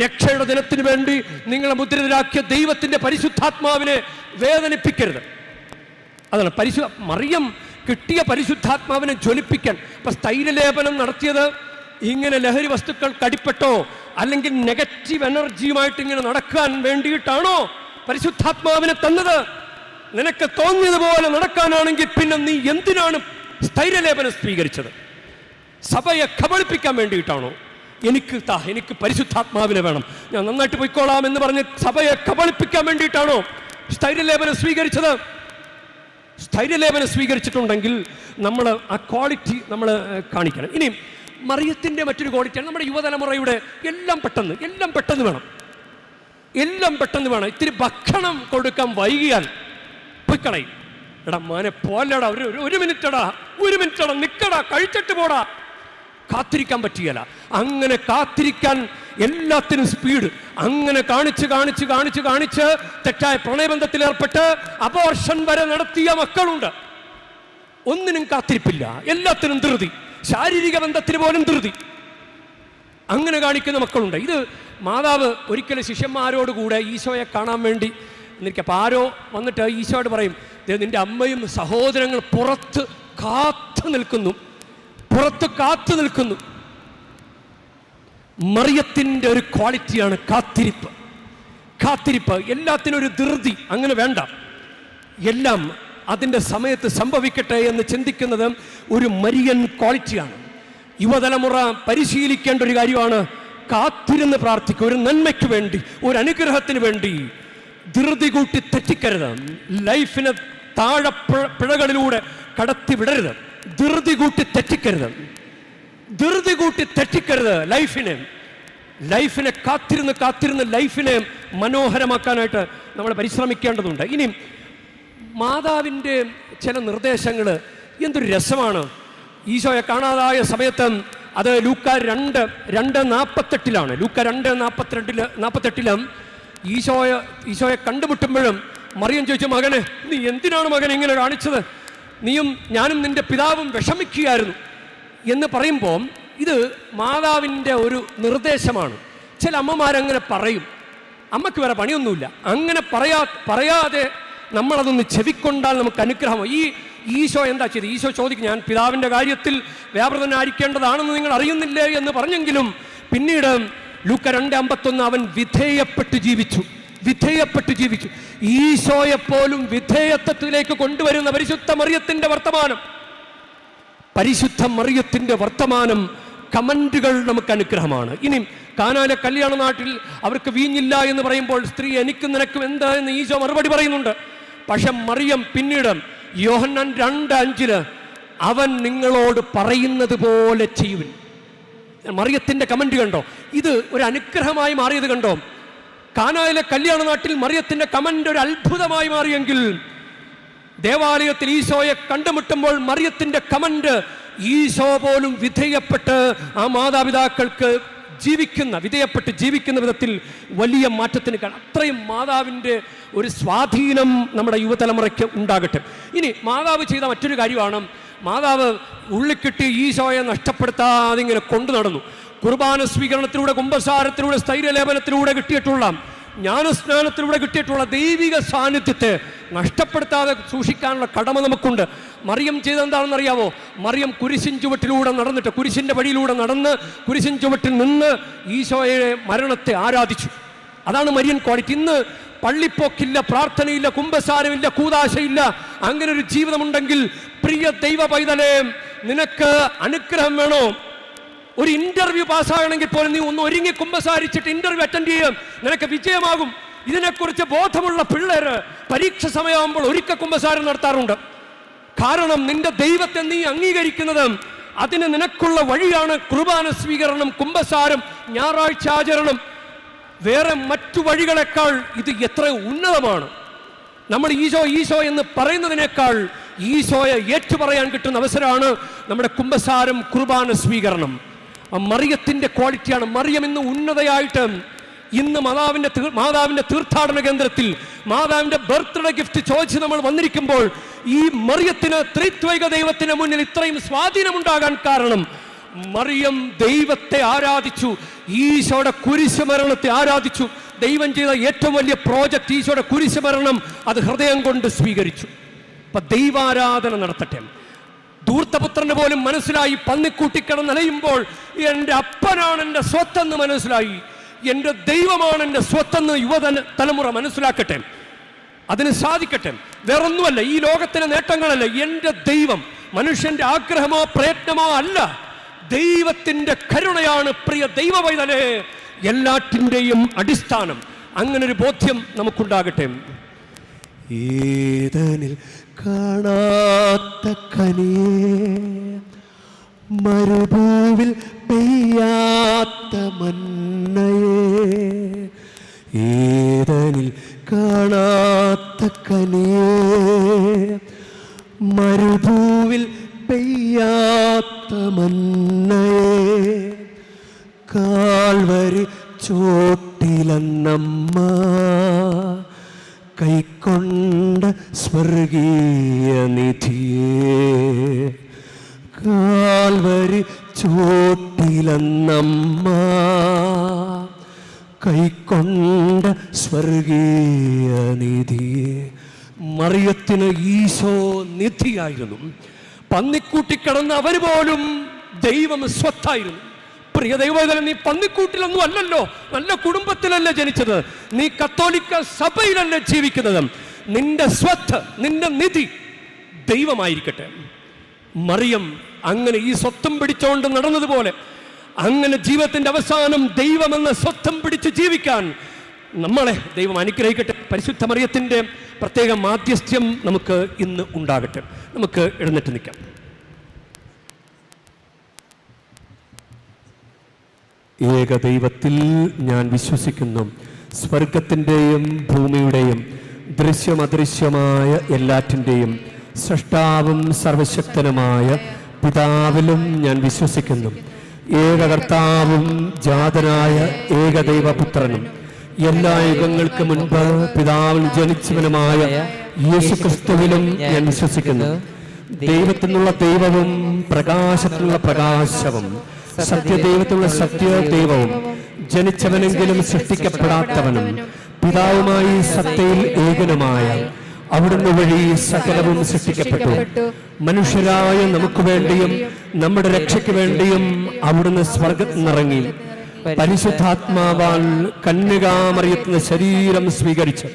രക്ഷയുടെ ദിനത്തിന് വേണ്ടി നിങ്ങളെ മുദ്രിതരാക്കിയ ദൈവത്തിൻ്റെ പരിശുദ്ധാത്മാവിനെ വേദനിപ്പിക്കരുത്. അതാണ് മറിയം കിട്ടിയ പരിശുദ്ധാത്മാവിനെ ജ്വലിപ്പിക്കാൻ. ഇപ്പം സ്ഥൈര്യലേപനം നടത്തിയത് ഇങ്ങനെ ലഹരി വസ്തുക്കൾ കടിപ്പെട്ടോ അല്ലെങ്കിൽ നെഗറ്റീവ് എനർജിയുമായിട്ട് ഇങ്ങനെ നടക്കാൻ വേണ്ടിയിട്ടാണോ പരിശുദ്ധാത്മാവിനെ തന്നത്? നിനക്ക് തോന്നിയതുപോലെ നടക്കാനാണെങ്കിൽ പിന്നെ നീ എന്തിനാണ് സ്ഥൈര്യലേപനം സ്വീകരിച്ചത്? സഭയെ കബളിപ്പിക്കാൻ വേണ്ടിയിട്ടാണോ? എനിക്ക് പരിശുദ്ധാത്മാവിനെ വേണം, ഞാൻ നന്നായിട്ട് പോയിക്കോളാം എന്ന് പറഞ്ഞ് സഭയെ കബളിപ്പിക്കാൻ വേണ്ടിയിട്ടാണോ സ്ഥൈര്യലേപനം സ്വീകരിച്ചത്? സ്ഥൈര്യലേപനം സ്വീകരിച്ചിട്ടുണ്ടെങ്കിൽ നമ്മൾ ആ ക്വാളിറ്റി നമ്മൾ കാണിക്കണം. ഇനി മറിയത്തിൻ്റെ മറ്റൊരു ക്വാളിറ്റിയാണ് നമ്മുടെ യുവതലമുറയുടെ എല്ലാം പെട്ടെന്ന് വേണം. ഇത്തിരി ഭക്ഷണം കൊടുക്കാൻ വൈകിയാൽ പൊയ്ക്കളയും. എടാ മോനെ പോലടാ, ഒരു മിനിറ്റടാ നിക്കടാ, കഴിച്ചിട്ട് പോടാ. കാത്തിരിക്കാൻ പറ്റിയല്ല. അങ്ങനെ കാത്തിരിക്കാൻ എല്ലാത്തിനും സ്പീഡ്. അങ്ങനെ കാണിച്ച് തെറ്റായ പ്രണയബന്ധത്തിൽ ഏർപ്പെട്ട് അബോർഷൻ വരെ നടത്തിയ മക്കളുണ്ട്. ഒന്നിനും കാത്തിരിപ്പില്ല, എല്ലാത്തിനും ധൃതി, ശാരീരിക ബന്ധത്തിന് പോലും ധൃതി. അങ്ങനെ കാണിക്കുന്ന മക്കളുണ്ട്. ഇത് മാതാവ് ഒരിക്കലും ശിഷ്യന്മാരോടുകൂടെ ഈശോയെ കാണാൻ വേണ്ടി എന്നിരിക്കും. അപ്പോൾ ആരോ വന്നിട്ട് ഈശോയോട് പറയും, നിന്റെ അമ്മയും സഹോദരങ്ങൾ പുറത്ത് കാത്തു നിൽക്കുന്നു. മറിയത്തിൻ്റെ ഒരു ക്വാളിറ്റിയാണ് കാത്തിരിപ്പ്. എല്ലാത്തിനും ഒരു ധൃതി അങ്ങനെ വേണ്ട. എല്ലാം അതിൻ്റെ സമയത്ത് സംഭവിക്കട്ടെ എന്ന് ചിന്തിക്കുന്നത് ഒരു മരിയൻ ക്വാളിറ്റിയാണ്. യുവതലമുറ പരിശീലിക്കേണ്ട ഒരു കാര്യമാണ് കാത്തിരുന്ന് പ്രാർത്ഥിക്കുക. ഒരു നന്മയ്ക്ക് വേണ്ടി, ഒരു അനുഗ്രഹത്തിന് വേണ്ടി ധൃതി കൂട്ടി തെറ്റിക്കരുത്. ലൈഫിനെ താഴെ പിഴകളിലൂടെ കടത്തി വിടരുത്. ധൃതി കൂട്ടി തെറ്റിക്കരുത്. ലൈഫിനെ കാത്തിരുന്ന് ലൈഫിനെ മനോഹരമാക്കാനായിട്ട് നമ്മൾ പരിശ്രമിക്കേണ്ടതുണ്ട്. ഇനി മാതാവിൻ്റെ ചില നിർദ്ദേശങ്ങൾ എന്തൊരു രസമാണ്. ഈശോയെ കാണാതായ സമയത്ത് അത് ലൂക്ക 2:48 ലൂക്ക 2:48 ഈശോയെ കണ്ടുമുട്ടുമ്പോഴും മറിയം ചോദിച്ചു, മകനെ നീ എന്തിനാണ് മകൻ ഇങ്ങനെ കാണിച്ചത്? നീയും ഞാനും നിന്റെ പിതാവും വിഷമിക്കുകയായിരുന്നു എന്ന് പറയുമ്പോൾ ഇത് മാതാവിൻ്റെ ഒരു നിർദ്ദേശമാണ്. ചില അമ്മമാരങ്ങനെ പറയും, അമ്മയ്ക്ക് വേറെ പണിയൊന്നുമില്ല. അങ്ങനെ പറയാതെ നമ്മളതൊന്ന് ചെവിക്കൊണ്ടാൽ നമുക്ക് അനുഗ്രഹമോ. ഈശോ എന്താ ചെയ്ത്? ഈശോ ചോദിക്കും, ഞാൻ പിതാവിൻ്റെ കാര്യത്തിൽ വ്യാപൃതനായിരിക്കേണ്ടതാണെന്ന് നിങ്ങൾ അറിയുന്നില്ലേ എന്ന് പറഞ്ഞെങ്കിലും പിന്നീട് ലൂക്ക 2:51 അവൻ വിധേയപ്പെട്ട് ജീവിച്ചു. ഈശോയെപ്പോലും വിധേയത്വത്തിലേക്ക് കൊണ്ടുവരുന്ന പരിശുദ്ധ മറിയത്തിൻ്റെ വർത്തമാനം കമന്റുകൾ നമുക്ക് അനുഗ്രഹമാണ്. ഇനി കാനായിലെ കല്യാണ നാട്ടിൽ അവർക്ക് വീഞ്ഞില്ല എന്ന് പറയുമ്പോൾ സ്ത്രീ എനിക്കും നിനക്കും എന്താ എന്ന് ഈശോ മറുപടി പറയുന്നുണ്ട്. പക്ഷെ മറിയം പിന്നീട് യോഹന്നാൻ 2:5 അവൻ നിങ്ങളോട് പറയുന്നത് പോലെ ചെയ്യുവിൻ. മറിയത്തിൻ്റെ കമന്റ് കണ്ടോ? ഇത് ഒരു അനുഗ്രഹമായി മാറിയത് കണ്ടോ? കാനായിലെ കല്യാണ നാട്ടിൽ മറിയത്തിൻ്റെ കമന്റ് ഒരു അത്ഭുതമായി മാറിയെങ്കിൽ ദേവാലയത്തിൽ ഈശോയെ കണ്ടുമുട്ടുമ്പോൾ മറിയത്തിൻ്റെ കമന്റ് ഈശോ പോലും വിധേയപ്പെട്ട് ആ മാതാപിതാക്കൾക്ക് വിധേയപ്പെട്ട് ജീവിക്കുന്ന വിധത്തിൽ വലിയ മാറ്റത്തിന് അത്രയും മാതാവിൻ്റെ ഒരു സ്വാധീനം നമ്മുടെ യുവതലമുറയ്ക്ക് ഉണ്ടാകട്ടെ. ഇനി മാതാവ് ചെയ്ത മറ്റൊരു കാര്യമാണ്, മാതാവ് ഉള്ളിക്കിട്ടി ഈശോയെ നഷ്ടപ്പെടുത്താതെ ഇങ്ങനെ കൊണ്ടു നടന്നു. കുർബാന സ്വീകരണത്തിലൂടെ, കുംഭസാരത്തിലൂടെ, സ്ഥൈര്യലേപനത്തിലൂടെ കിട്ടിയിട്ടുള്ള, ജ്ഞാനസ്നാനത്തിലൂടെ കിട്ടിയിട്ടുള്ള ദൈവിക സാന്നിധ്യത്തെ നഷ്ടപ്പെടുത്താതെ സൂക്ഷിക്കാനുള്ള കടമ നമുക്കുണ്ട്. മറിയം ചെയ്തെന്താണെന്നറിയാമോ? മറിയം കുരിശിൻ ചുവട്ടിലൂടെ നടന്നിട്ട്, കുരിശിൻ്റെ വഴിയിലൂടെ നടന്ന് കുരിശിൻ ചുവട്ടിൽ നിന്ന് ഈശോയുടെ മരണത്തെ ആരാധിച്ചു. അതാണ് മരിയൻ ക്വാളിറ്റി. ഇന്ന് പള്ളിപ്പോക്കില്ല, പ്രാർത്ഥനയില്ല, കുംഭസാരമില്ല, കൂദാശയില്ല, അങ്ങനെ ഒരു ജീവിതമുണ്ടെങ്കിൽ പ്രിയ ദൈവ പൈതലേ, നിനക്ക് അനുഗ്രഹം വേണോ? ഒരു ഇന്റർവ്യൂ പാസ്സാകണമെങ്കിൽ പോലും നീ ഒന്ന് ഒരുങ്ങി കുമ്പസാരിച്ചിട്ട് ഇന്റർവ്യൂ അറ്റൻഡ് ചെയ്യാം, നിനക്ക് വിജയമാകും. ഇതിനെക്കുറിച്ച് ബോധമുള്ള പിള്ളേര് പരീക്ഷ സമയമാകുമ്പോൾ ഒരിക്കൽ കുമ്പസാരം നടത്താറുണ്ട്. കാരണം നിന്റെ ദൈവത്തെ നീ അംഗീകരിക്കുന്നത് അതിന് നിനക്കുള്ള വഴിയാണ് കുർബാന സ്വീകരണം, കുമ്പസാരം, ഞായറാഴ്ച ആചരണം. വേറെ മറ്റു വഴികളെക്കാൾ ഇത് എത്ര ഉന്നതമാണ്. നമ്മൾ ഈശോ എന്ന് പറയുന്നതിനേക്കാൾ ഈശോയെ ഏറ്റുപറയാൻ കിട്ടുന്ന അവസരമാണ് നമ്മുടെ കുമ്പസാരം, കുർബാന സ്വീകരണം. മറിയത്തിൻ്റെ ക്വാളിറ്റിയാണ്. മറിയം ഇന്ന് ഉന്നതയായിട്ട് ഇന്ന് മാതാവിൻ്റെ തീർത്ഥാടന കേന്ദ്രത്തിൽ മാതാവിൻ്റെ ബർത്ത്ഡേ ഗിഫ്റ്റ് ചോദിച്ച് നമ്മൾ വന്നിരിക്കുമ്പോൾ ഈ മറിയത്തിന്, ത്രിത്വൈക ദൈവത്തിന് മുന്നിൽ ഇത്രയും സ്വാധീനമുണ്ടാകാൻ കാരണം മറിയം ദൈവത്തെ ആരാധിച്ചു, ഈശോയുടെ കുരിശുമരണത്തെ ആരാധിച്ചു. ദൈവം ചെയ്ത ഏറ്റവും വലിയ പ്രോജക്റ്റ് ഈശോയുടെ കുരിശുമരണം, അത് ഹൃദയം കൊണ്ട് സ്വീകരിച്ചു. അപ്പൊ ദൈവാരാധന നടത്തട്ടെ. ധൂർത്തപുത്രന് പോലും മനസ്സിലായി, പന്നിക്കൂട്ടിക്കിടന്ന് അലയുമ്പോൾ എൻ്റെ അപ്പനാണ് എൻ്റെ സ്വത്തെന്ന് മനസ്സിലായി, എൻ്റെ ദൈവമാണ് എൻ്റെ സ്വത്തെന്ന് തലമുറ മനസ്സിലാക്കട്ടെ. അതിന് സാധിക്കട്ടെ. വേറൊന്നുമല്ല, ഈ ലോകത്തിലെ നേട്ടങ്ങളല്ല. എൻ്റെ ദൈവം മനുഷ്യന്റെ ആഗ്രഹമോ പ്രയത്നമോ അല്ല, ദൈവത്തിൻ്റെ കരുണയാണ് പ്രിയ ദൈവ പൈതലേ എല്ലാറ്റിൻ്റെയും അടിസ്ഥാനം. അങ്ങനൊരു ബോധ്യം നമുക്കുണ്ടാകട്ടെ. ഏദനിൽ കാണാത്ത കനിയേ, മരുഭൂവിൽ പെയ്യാത്ത മന്നയേ, ഏദനിൽ കാണാത്ത കനിയേ, മരുഭൂവിൽ പെയ്യാത്ത മന്നയേ, കാൽവരി ചോട്ടിലന്നമ്മ കൈക്കൊണ്ട സ്വർഗീയ നിധിയേ, കാൽവരി ചോട്ടിലന്നമ്മ കൈക്കൊണ്ട സ്വർഗീയ നിധിയേ. മറിയത്തിന് ഈശോ നിധിയായിരുന്നു. പന്നിക്കൂട്ടിക്കിടന്ന അവർ പോലും ദൈവം സ്വത്തായിരുന്നു. പ്രിയ ദൈവവേദന, നീ പന്നിക്കൂട്ടിലൊന്നും അല്ലല്ലോ, നല്ല കുടുംബത്തിലല്ല ജനിച്ചത്, നീ കത്തോലിക്ക സഭയിലല്ല ജീവിക്കുന്നത്. നിന്റെ സ്വത്ത്, നിന്റെ നിധി ദൈവമായിരിക്കട്ടെ. മറിയം അങ്ങനെ ഈ സ്വത്തും പിടിച്ചോണ്ട് നടന്നതുപോലെ അങ്ങനെ ജീവിതത്തിന്റെ അവസാനം ദൈവമെന്ന സ്വത്തും പിടിച്ച് ജീവിക്കാൻ നമ്മളെ ദൈവം അനുഗ്രഹിക്കട്ടെ. പരിശുദ്ധ മറിയത്തിന്റെ പ്രത്യേക മാധ്യസ്ഥ്യം നമുക്ക് ഇന്ന് ഉണ്ടാകട്ടെ. നമുക്ക് എഴുന്നേറ്റ് നിൽക്കാം. ഏക ദൈവത്തിൽ ഞാൻ വിശ്വസിക്കുന്നു, സ്വർഗത്തിൻ്റെയും ഭൂമിയുടെയും ദൃശ്യമദൃശ്യമായ എല്ലാറ്റിൻ്റെയും സൃഷ്ടാവും സർവശക്തനുമായ പിതാവിലും ഞാൻ വിശ്വസിക്കുന്നു. ഏക കർത്താവും ജാതനായ ഏകദൈവപുത്രനും എല്ലാ യുഗങ്ങൾക്ക് മുൻപ് പിതാവിൽ ജനിച്ചവനുമായ യേശുക്രിസ്തുവിലും ഞാൻ വിശ്വസിക്കുന്നു. ദൈവത്തിനുള്ള ദൈവവും പ്രകാശത്തിനുള്ള പ്രകാശവും സത്യദൈവത്തിലുള്ള സത്യദൈവവും ജനിച്ചവനെങ്കിലും സൃഷ്ടിക്കപ്പെടാത്തവനും പിതാവുമായി സത്യയിൽ ഏകനുമായ അവിടുന്ന് വഴി സകലവും സൃഷ്ടിക്കപ്പെട്ടു. മനുഷ്യരായ നമുക്ക് വേണ്ടിയും നമ്മുടെ രക്ഷയ്ക്ക് വേണ്ടിയും അവിടുന്ന് സ്വർഗ്ഗത്തിൽ നിന്നിറങ്ങി പരിശുദ്ധാത്മാവാൽ കന്യകാമറിയത്തിന് ശരീരം സ്വീകരിച്ച്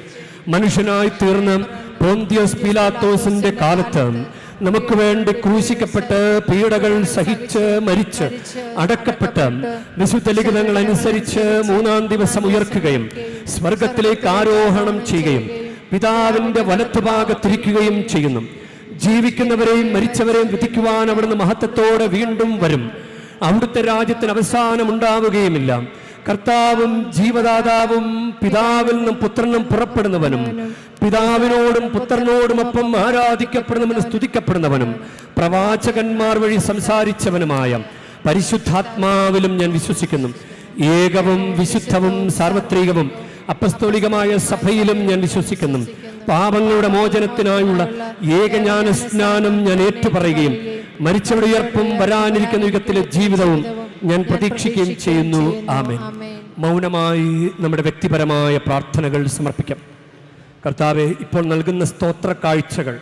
മനുഷ്യനായി തീർന്ന് പോന്തിയോസ് പീലാത്തോസിന്റെ കാലത്ത് നമുക്ക് വേണ്ടി ക്രൂശിക്കപ്പെട്ട് പീഡകൾ സഹിച്ച് മരിച്ച് അടക്കപ്പെട്ട് വിശുദ്ധ ലിഖിതങ്ങൾ അനുസരിച്ച് മൂന്നാം ദിവസം ഉയർക്കുകയും സ്വർഗത്തിലേക്ക് ആരോഹണം ചെയ്യുകയും പിതാവിന്റെ വലത്തുഭാഗത്തിരിക്കുകയും ചെയ്യുന്നു. ജീവിക്കുന്നവരെയും മരിച്ചവരെയും വിധിക്കുവാൻ അവിടുന്ന് മഹത്വത്തോടെ വീണ്ടും വരും. അവിടുത്തെ രാജ്യത്തിന് അവസാനം ഉണ്ടാവുകയുമില്ല. കർത്താവും ജീവദാതാവും പിതാവിൽ നിന്നും പുത്രനും പുറപ്പെടുന്നവനും പിതാവിനോടും പുത്രനോടുമൊപ്പം ആരാധിക്കപ്പെടുന്നവനും സ്തുതിക്കപ്പെടുന്നവനും പ്രവാചകന്മാർ വഴി സംസാരിച്ചവനുമായ പരിശുദ്ധാത്മാവിലും ഞാൻ വിശ്വസിക്കുന്നു. ഏകവും വിശുദ്ധവും സാർവത്രികവും അപ്പസ്തോലികമായ സഭയിലും ഞാൻ വിശ്വസിക്കുന്നു. പാപങ്ങളുടെ മോചനത്തിനായുള്ള ഏകജ്ഞാന സ്നാനം ഞാൻ ഏറ്റുപറയുകയും മരിച്ചവരുടെ ഉയർപ്പും വരാനിരിക്കുന്ന യുഗത്തിലെ ജീവിതവും ഞാൻ പ്രതീക്ഷിക്കുകയും ചെയ്യുന്നു. ആമേൻ. മൗനമായി നമ്മുടെ വ്യക്തിപരമായ പ്രാർത്ഥനകൾ സമർപ്പിക്കാം. കർത്താവെ, ഇപ്പോൾ നൽകുന്ന സ്തോത്ര കാഴ്ചകൾ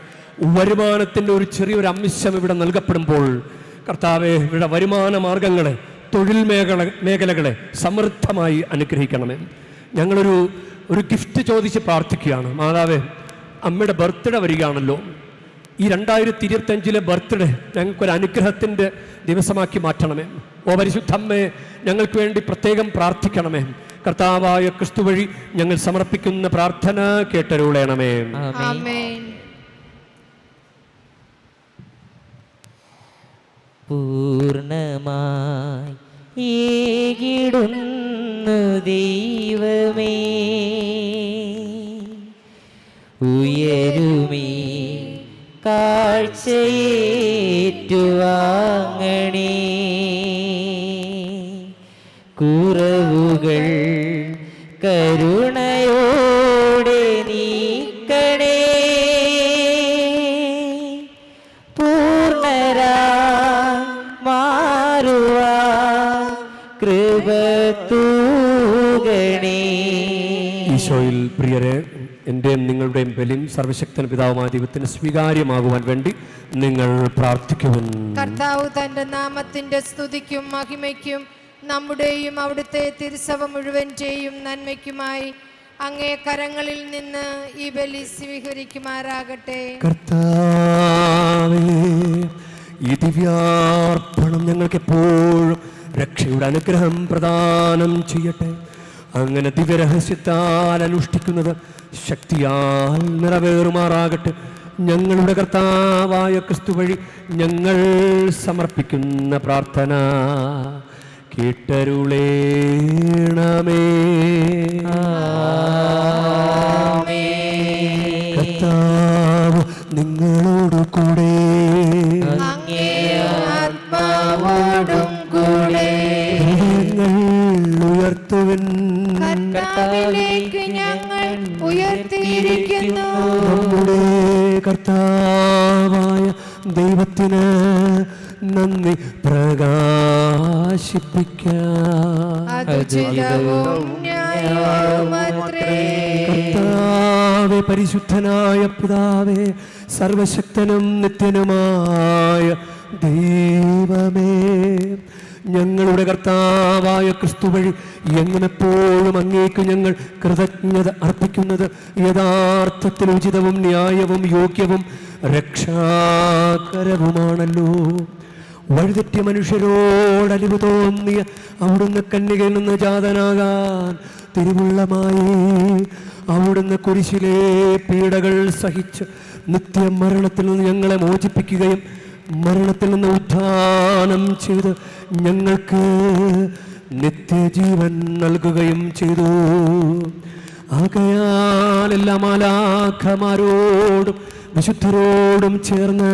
വരുമാനത്തിൻ്റെ ഒരു ചെറിയൊരു അംശം ഇവിടെ നൽകപ്പെടുമ്പോൾ കർത്താവെ, ഇവിടെ വരുമാന മാർഗങ്ങളെ, തൊഴിൽ മേഖലകളെ സമൃദ്ധമായി അനുഗ്രഹിക്കണമേ. ഞങ്ങളൊരു ഗിഫ്റ്റ് ചോദിച്ച് പ്രാർത്ഥിക്കുകയാണ്. മാതാവേ, അമ്മയുടെ ബർത്ത്ഡേ വരികയാണല്ലോ. ഈ 2025 ബർത്ത്ഡേ ഞങ്ങൾക്കൊരു അനുഗ്രഹത്തിൻ്റെ ദിവസമാക്കി മാറ്റണമേ. ഓ പരിശുദ്ധമ്മേ, ഞങ്ങൾക്ക് വേണ്ടി പ്രത്യേകം പ്രാർത്ഥിക്കണമേ. കർത്താവായ ക്രിസ്തു വഴി ഞങ്ങൾ സമർപ്പിക്കുന്ന പ്രാർത്ഥന കേട്ടരുളേണമേ. ആമേൻ. പൂർണ്ണമായി ഏകിടുന്നു ദൈവമേ, ഉയരുമീ കാഴ്ചയേറ്റുവാങ്ങണേ. കുറവുകൾ കരുണയോടെ നീക്കണേ. പൂർണ്ണരാ മാറുവാ കൃപ തൂകണേ. ഈശോയിൽ പ്രിയരെ, എൻ്റെയും നിങ്ങളുടെയും ബലിയും സർവശക്തൻ പിതാവുമായ ദൈവത്തിന് സ്വീകാര്യമാകുവാൻ വേണ്ടി നിങ്ങൾ പ്രാർത്ഥിക്കുവാൻ. കർത്താവ് തന്റെ നാമത്തിന്റെ സ്തുതിക്കും മഹിമയ്ക്കും നമ്മുടെയും അവിടുത്തെ തിരുസഭ മുഴുവൻ്റെയും നന്മയ്ക്കുമായി അങ്ങേ കരങ്ങളിൽ നിന്ന് ഈ ബലി സ്വീകരിക്കുമാറാകട്ടെ. കർത്താവേ, ഈ ദിവ്യാർപ്പണം ഞങ്ങൾക്ക് എപ്പോഴും രക്ഷയുടെ അനുഗ്രഹം പ്രദാനം ചെയ്യട്ടെ. അങ്ങനെ ദിവ്യരഹസ്യത്താൽ അനുഷ്ഠിക്കുന്നത് ശക്തിയാൽ നിറവേറുമാറാകട്ടെ. ഞങ്ങളുടെ കർത്താവായ ക്രിസ്തു വഴി ഞങ്ങൾ സമർപ്പിക്കുന്ന പ്രാർത്ഥന കേട്ടരുളേണമേ. കർത്താവ് നിങ്ങളോട് കൂടെ, അങ്ങേ ആത്മാവോടും കൂടെ. ഉയർത്തുവിൻ. കർത്താവിലേക്ക് ഞങ്ങൾ ഉയർത്തിയിരിക്കുന്നു. നമ്മുടെ കർത്താവായ ദൈവത്തിന് നന്ദി പ്രകാശിപ്പിക്കാം. അത് ചിതവും ന്യായവുമത്രേ. കർത്താവേ, പരിശുദ്ധനായ പിതാവേ, സർവശക്തനും നിത്യനുമായ ദൈവമേ, ഞങ്ങളുടെ കർത്താവായ ക്രിസ്തു വഴി എങ്ങനെപ്പോഴും അങ്ങേക്ക് ഞങ്ങൾ കൃതജ്ഞത അർപ്പിക്കുന്നത് യഥാർത്ഥത്തിൽ ഉചിതവും ന്യായവും യോഗ്യവും രക്ഷാകരവുമാണല്ലോ. വഴിതെറ്റിയ മനുഷ്യരോടലിവ് തോന്നിയ അവിടുന്ന് കന്യകയിൽ നിന്ന് ജാതനാകാൻ തിരുവുള്ളമായി അവിടുന്ന് കുരിശിലെ പീഡകൾ സഹിച്ച് നിത്യമരണത്തിൽ നിന്ന് ഞങ്ങളെ മോചിപ്പിക്കുകയും മരണത്തിൽ നിന്ന് ഉദ്ധാനം ചെയ്ത് ഞങ്ങൾക്ക് നിത്യജീവൻ നൽകുകയും ചെയ്തു. ആകയാൽ എല്ലാ മാലാഖമാരോടും വിശുദ്ധരോടും ചേർന്ന്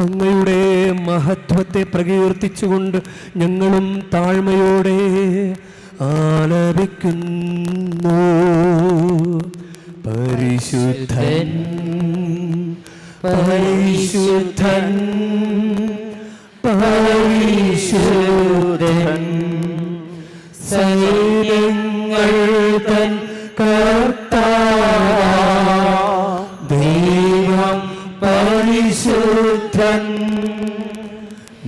അങ്ങയുടെ മഹത്വത്തെ പ്രകീർത്തിച്ചുകൊണ്ട് ഞങ്ങളും താഴ്മയോടെ ആലപിക്കുന്നു. പരിശുദ്ധൻ പരിശുദ്ധൻ പരിശുദ്ധൻ സൈന്യങ്ങൾ തൻ കർത്താവാം ദൈവം പരിശുദ്ധൻ.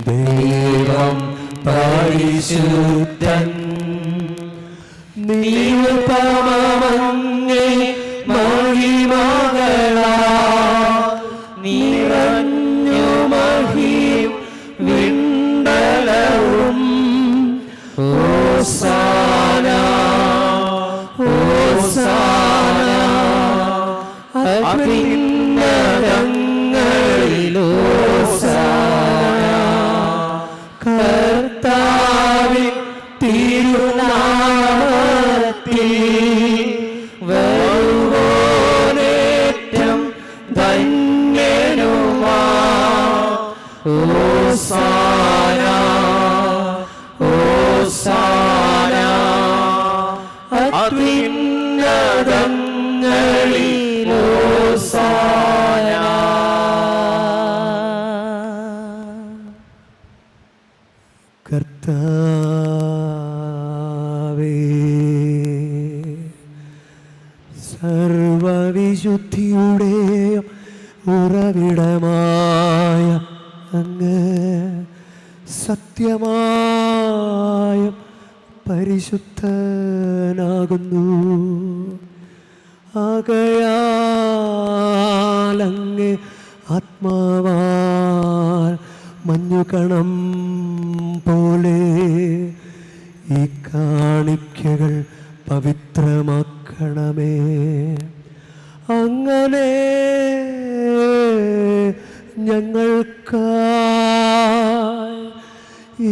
ദൈവം പരിശുദ്ധൻ. നിരുപമങ്ങേ മഹിമകളാ നിറഞ്ഞു മഹിം വിണ്ടലവും. ഹോസാന ഹോസാന അത്യുന്നതങ്ങളിൽ ഹോസാന. കർത്താവിൻ തിരുനാമത്തിൽ വരുവോനേറ്റം ധന്യനുമാ. ഹോസാന ഹോസാന അത്യുന്നതങ്ങളിൽ ഹോസാന. കർത്താവേ, സർവവിശുദ്ധിയുടെ ഉറവിടമായ അങ്ങ് സത്യമായും പരിശുദ്ധനാകുന്നു. ആകയാൽ അങ്ങ് ആത്മാവാൽ മഞ്ഞുകണം പോലെ ഈ കാണിക്കകൾ പവിത്രമാക്കണമേ. അങ്ങനെ ഞങ്ങൾക്കായി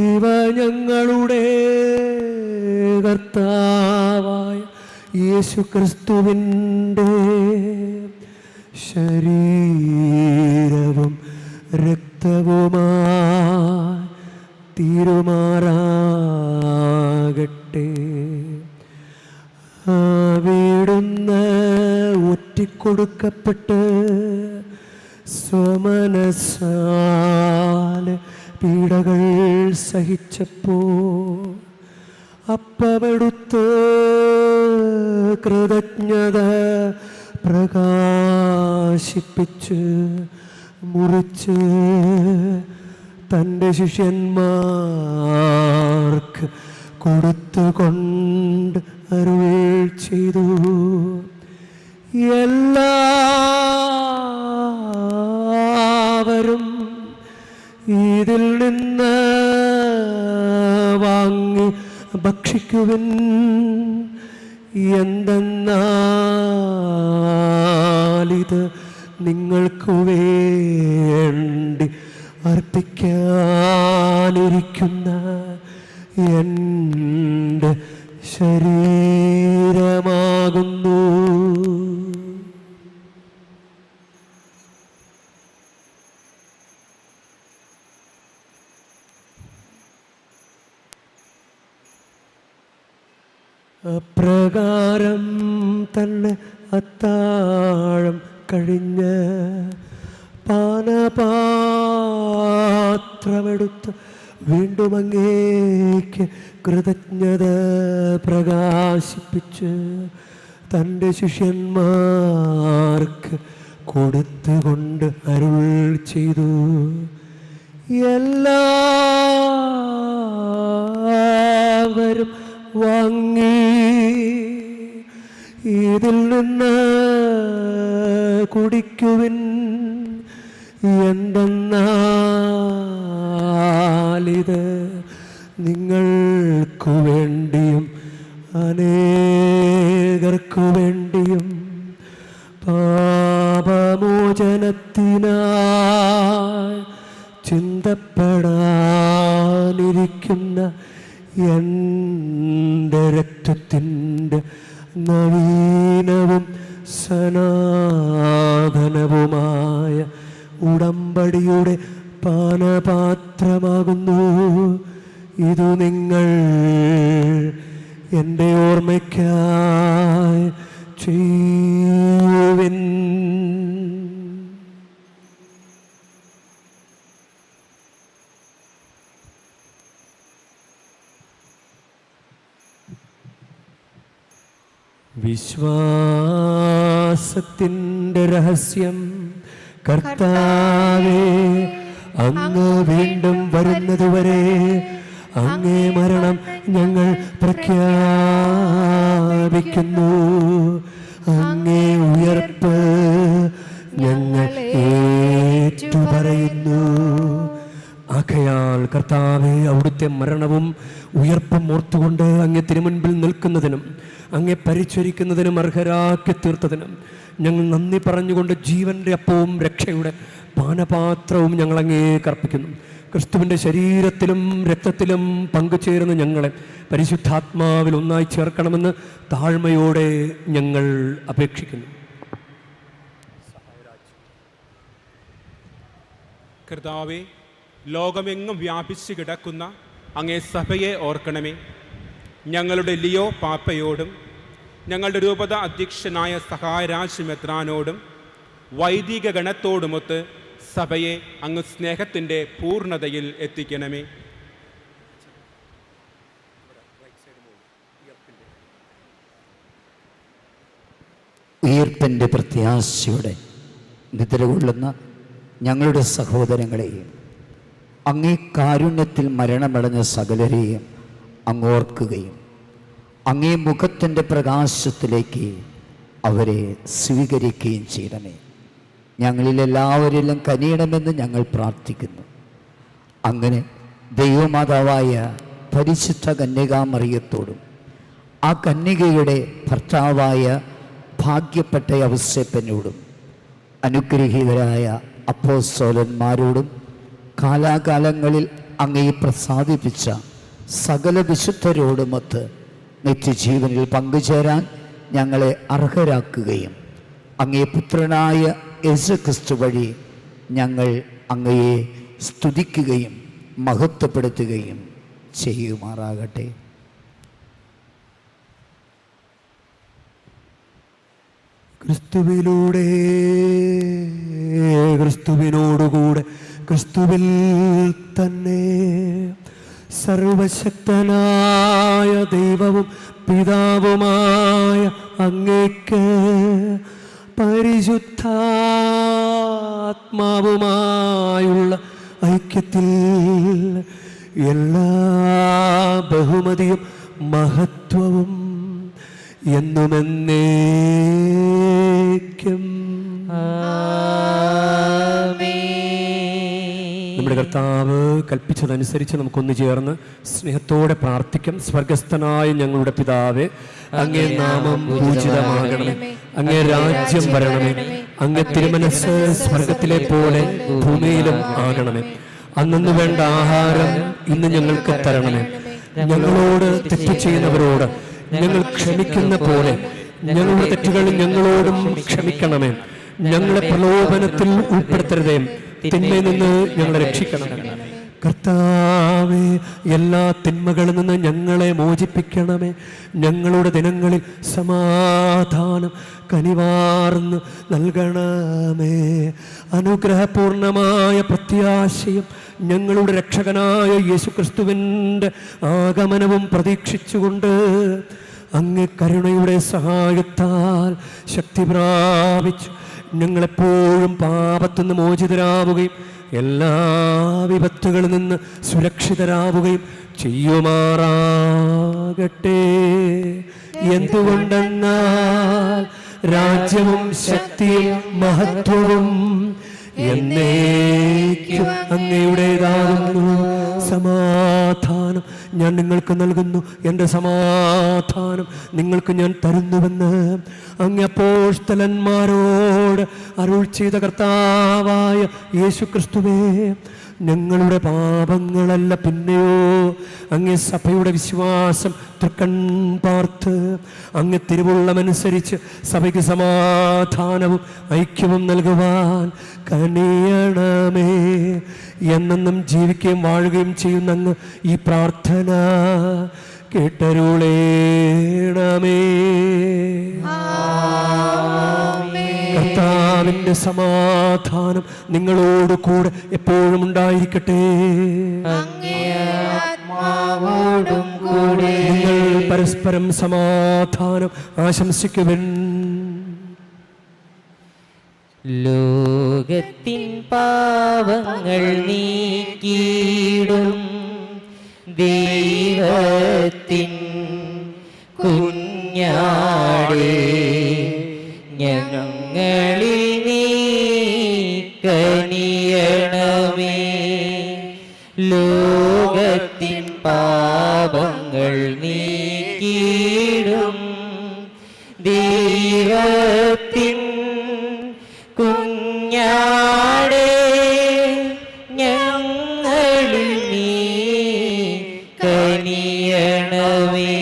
ഇവ ഞങ്ങളുടെ കർത്താവായ യേശുക്രിസ്തുവിൻ്റെ ശരീരവും രക്തവുമായി തീരുമാറാകട്ടെ. അവിടുന്ന് ഒറ്റിക്കൊടുക്കപ്പെട്ട് സ്വമനസാൽ പീഡകൾ സഹിച്ചപ്പോൾ അപ്പമെടുത്ത് കൃതജ്ഞത പ്രകാശിപ്പിച്ച് മുറിച്ച് തൻ്റെ ശിഷ്യന്മാർക്ക് കൊടുത്തുകൊണ്ട് അരുൾ ചെയ്തു. എല്ലാവരും ഇതിൽ നിന്ന് വാങ്ങി ഭക്ഷിക്കുവിൻ. എന്തെന്നാലിത് നിങ്ങൾക്ക് വേണ്ടി അർപ്പിക്കാനിരിക്കുന്ന എൻ്റെ ശരീരമാകുന്നു. അപ്രകാരം തന്നെ അത്താഴം കഴിഞ്ഞ് പാനപാത്രമെടുത്ത് വീണ്ടും അങ്ങേക്ക് കൃതജ്ഞത പ്രകാശിപ്പിച്ച് തൻ്റെ ശിഷ്യന്മാർക്ക് കൊടുത്തുകൊണ്ട് അരുൾ ചെയ്തു. എല്ലാവരും വാങ്ങി ഇതിൽ നിന്ന് കുടിക്കുവിൻ. എന്തെന്നാലിത് നിങ്ങൾക്കു വേണ്ടിയും അനേകർക്കു വേണ്ടിയും പാപമോചനത്തിനായി ചിന്തപ്പെടാനിരിക്കുന്ന എൻ്റെ രക്തത്തിൻ്റെ നവീനവും സനാതനവുമായ ഉടമ്പടിയുടെ പാനപാത്രമാകുന്നു. ഇതു നിങ്ങൾ എൻ്റെ ഓർമ്മയ്ക്കായി ചെയ്യുവിൻ. വിശ്വാസത്തിൻ്റെ രഹസ്യം. കർത്താവേ, അങ്ങ് വീണ്ടും വരുന്നതുവരെ അങ്ങേ മരണം ഞങ്ങൾ പ്രഖ്യാപിക്കുന്നു. അങ്ങേ ഉയർപ്പ് ഞങ്ങൾ ഏറ്റുപറയുന്നു. ആകയാൽ കർത്താവേ, അവിടുത്തെ മരണവും ഉയർപ്പും ഓർത്തുകൊണ്ട് അങ്ങേ തിരുമുൻപിൽ നിൽക്കുന്നതിനും അങ്ങേ പരിചരിക്കുന്നതിനും അർഹരാക്കി തീർത്തതിനും ഞങ്ങൾ നന്ദി പറഞ്ഞുകൊണ്ട് ജീവൻ്റെ അപ്പവും രക്ഷയുടെ പാനപാത്രവും ഞങ്ങൾ അങ്ങേക്ക് അർപ്പിക്കുന്നു. ക്രിസ്തുവിൻ്റെ ശരീരത്തിലും രക്തത്തിലും പങ്കുചേരുന്ന ഞങ്ങളെ പരിശുദ്ധാത്മാവിൽ ഒന്നായി ചേർക്കണമെന്ന് താഴ്മയോടെ ഞങ്ങൾ അപേക്ഷിക്കുന്നു. കർത്താവേ, ലോകമെങ്ങും വ്യാപിച്ചു കിടക്കുന്ന അങ്ങേ സഭയെ ഓർക്കണമേ. ഞങ്ങളുടെ ലിയോ പാപ്പയോടും ഞങ്ങളുടെ രൂപത അധ്യക്ഷനായ സഹായരാജ് മെത്രാനോടും വൈദിക ഗണത്തോടുമൊത്ത് സഭയെ അങ്ങ് സ്നേഹത്തിൻ്റെ പൂർണ്ണതയിൽ എത്തിക്കണമേ. ഉയർപ്പിൻ്റെ പ്രത്യാശയുടെ നിദ്രകൊള്ളുന്ന ഞങ്ങളുടെ സഹോദരങ്ങളെയും അങ്ങേ കാരുണ്യത്തിൽ മരണമടഞ്ഞ സകലരെയും അങ്ങോർക്കുകയും അങ്ങേ മുഖത്തിൻ്റെ പ്രകാശത്തിലേക്ക് അവരെ സ്വീകരിക്കുകയും ചെയ്യണമേ. ഞങ്ങളിലെല്ലാവരിലും കനിയണമെന്ന് ഞങ്ങൾ പ്രാർത്ഥിക്കുന്നു. അങ്ങനെ ദൈവമാതാവായ പരിശുദ്ധ കന്യകാമറിയത്തോടും ആ കന്യകയുടെ ഭർത്താവായ ഭാഗ്യപ്പെട്ട യൗസേപ്പനോടും അനുഗ്രഹീതരായ അപ്പോസ്തലന്മാരോടും കാലാകാലങ്ങളിൽ അങ്ങയെ പ്രസാദിപ്പിച്ച സകല വിശുദ്ധരോടുമൊത്ത് നിത്യജീവനിൽ പങ്കുചേരാൻ ഞങ്ങളെ അർഹരാക്കുകയും അങ്ങേ പുത്രനായ യേശുക്രിസ്തു വഴി ഞങ്ങൾ അങ്ങയെ സ്തുതിക്കുകയും മഹത്വപ്പെടുത്തുകയും ചെയ്യുമാറാകട്ടെ. ക്രിസ്തുവിലൂടെ, ക്രിസ്തുവിനോടുകൂടെ, ക്രിസ്തുവിൽ തന്നെ സർവശക്തനായ ദൈവവും പിതാവുമായ അങ്ങേക്ക് പരിശുദ്ധാത്മാവുമായുള്ള ഐക്യത്തിൽ എല്ലാ ബഹുമതിയും മഹത്വവും എന്നുമെന്നേക്കും. നമ്മുടെ കർത്താവ് കൽപ്പിച്ചതനുസരിച്ച് നമുക്കൊന്നു ചേർന്ന് സ്നേഹത്തോടെ പ്രാർത്ഥിക്കാം. സ്വർഗസ്ഥനായ ഞങ്ങളുടെ പിതാവേ, അങ്ങേ നാമം പൂജിതമാകണമേ, അങ്ങേ രാജ്യം വരണമേ, അങ്ങേ തിരുമനസ്സ് സ്വർഗത്തിലെ പോലെ ഭൂമിയിലും ആകണമേ. അന്നു വേണ്ട ആഹാരം ഇന്ന് ഞങ്ങൾക്ക് തരണമേ. ഞങ്ങളോട് തെറ്റ് ചെയ്യുന്നവരോട് ഞങ്ങൾ ക്ഷമിക്കുന്ന പോലെ ഞങ്ങളുടെ തെറ്റുകൾ ഞങ്ങളോടും ക്ഷമിക്കണമേ. ഞങ്ങളെ പ്രലോഭനത്തിൽ ഉൾപ്പെടുത്തരുതേ, തിന്മയിൽ നിന്ന് ഞങ്ങളെ രക്ഷിക്കണമേ. കർത്താവേ, എല്ലാ തിന്മകളിൽ നിന്ന് ഞങ്ങളെ മോചിപ്പിക്കണമേ. ഞങ്ങളുടെ ദിനങ്ങളിൽ സമാധാനം കനിവാർന്ന് നൽകണമേ. അനുഗ്രഹപൂർണമായ പ്രത്യാശയും ഞങ്ങളുടെ രക്ഷകനായ യേശുക്രിസ്തുവിൻ്റെ ആഗമനവും പ്രതീക്ഷിച്ചുകൊണ്ട് അങ്ങ് കരുണയുടെ സഹായത്താൽ ശക്തി പ്രാപിച്ചു ഞങ്ങളെപ്പോഴും പാപത്തുനിന്ന് മോചിതരാവുകയും എല്ലാ വിപത്തുകളിൽ നിന്ന് സുരക്ഷിതരാവുകയും ചെയ്യുമാറാകട്ടെ. എന്തുകൊണ്ടെന്നാൽ രാജ്യവും ശക്തിയും മഹത്വവും എന്നേക്കും അങ്ങയുടേതാകുന്നു. സമാധാനം ഞാൻ നിങ്ങൾക്ക് നൽകുന്നു, എൻ്റെ സമാധാനം നിങ്ങൾക്ക് ഞാൻ തരുന്നുവെന്ന് അങ്ങ് അപ്പോസ്തലന്മാരോട് അരുൾ ചെയ്ത കർത്താവായ യേശുക്രിസ്തുവേ, ഞങ്ങളുടെ പാപങ്ങളല്ല പിന്നെയോ അങ്ങേ സഭയുടെ വിശ്വാസം തൃക്കൺ പാർത്ത് അങ്ങ് തിരുവുള്ളമനുസരിച്ച് സഭയ്ക്ക് സമാധാനവും ഐക്യവും നൽകുവാൻ കനിയണമേ. എന്നെന്നും ജീവിക്കുകയും വാഴുകയും ചെയ്യുന്ന അങ്ങ് ഈ പ്രാർത്ഥന കേട്ടരുളേണമേ. കർത്താവിൻ്റെ സമാധാനം നിങ്ങളോട് കൂടെ എപ്പോഴും ഉണ്ടായിരിക്കട്ടെ. നിങ്ങൾ പരസ്പരം സമാധാനം ആശംസിക്കുവൻ. ലോകത്തിൻ പാവങ്ങൾ നീക്കിയിടും ദൈവത്തിൻ കുഞ്ഞാടേ, ഞങ്ങളിൽ നീ കനിയണമേ. ലോകത്തിൻ പാപങ്ങൾ നീക്കിയിടും ദൈവത്തിൻ കുഞ്ഞാടേ, ഞങ്ങളിൽ നീ കനിയണമേ.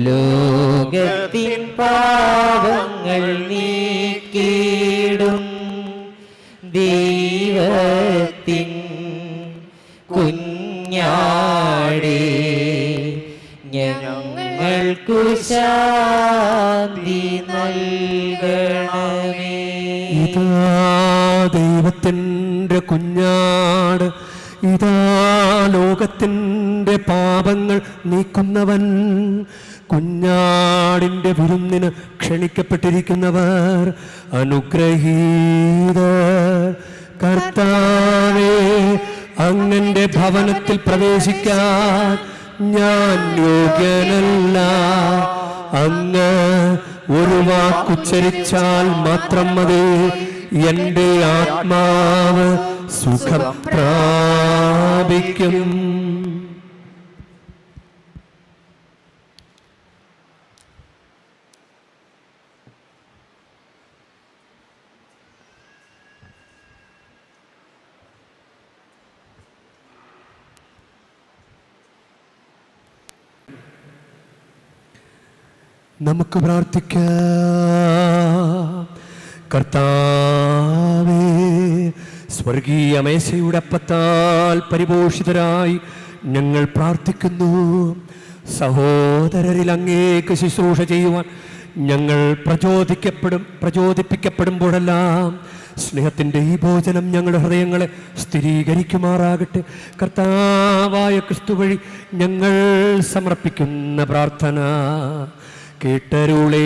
ലോകത്തിൻ പാപങ്ങൾ നീക്കിയിടും ദൈവത്തിൻ കുഞ്ഞാടേ, ഞങ്ങൾക്കു ശാന്തി നൽകണമേ. ഇതാ ദൈവത്തിൻ്റെ കുഞ്ഞാട്, ഇതാ ലോകത്തിൻ്റെ പാപങ്ങൾ നീക്കുന്നവൻ. കുഞ്ഞാടിൻ്റെ വിരുന്നിന് ക്ഷണിക്കപ്പെട്ടിരിക്കുന്നവർ അനുഗ്രഹീതർ. കർത്താവേ, അങ്ങന്റെ ഭവനത്തിൽ പ്രവേശിക്കാൻ ഞാൻ യോഗ്യനല്ല. അങ്ങ് ഒരു വാക്കുച്ചരിച്ചാൽ മാത്രം മതി, എൻ്റെ ആത്മാവ് സുഖം പ്രാപിക്കും. നമുക്ക് പ്രാർത്ഥിക്കാം. കർത്താവേ, സ്വർഗീയ മേശയുടെ അപ്പത്താൽ പരിപോഷിതരായി ഞങ്ങൾ പ്രാർത്ഥിക്കുന്നു. സഹോദരരിൽ അങ്ങേക്ക് ശുശ്രൂഷ ചെയ്യുവാൻ ഞങ്ങൾ പ്രചോദിപ്പിക്കപ്പെടുമ്പോഴെല്ലാം സ്നേഹത്തിൻ്റെ ഈ ഭോജനം ഞങ്ങളുടെ ഹൃദയങ്ങളെ സ്ഥിരീകരിക്കുമാറാകട്ടെ. കർത്താവായ ക്രിസ്തു വഴി ഞങ്ങൾ സമർപ്പിക്കുന്ന പ്രാർത്ഥന കേട്ടരുളേണമേ.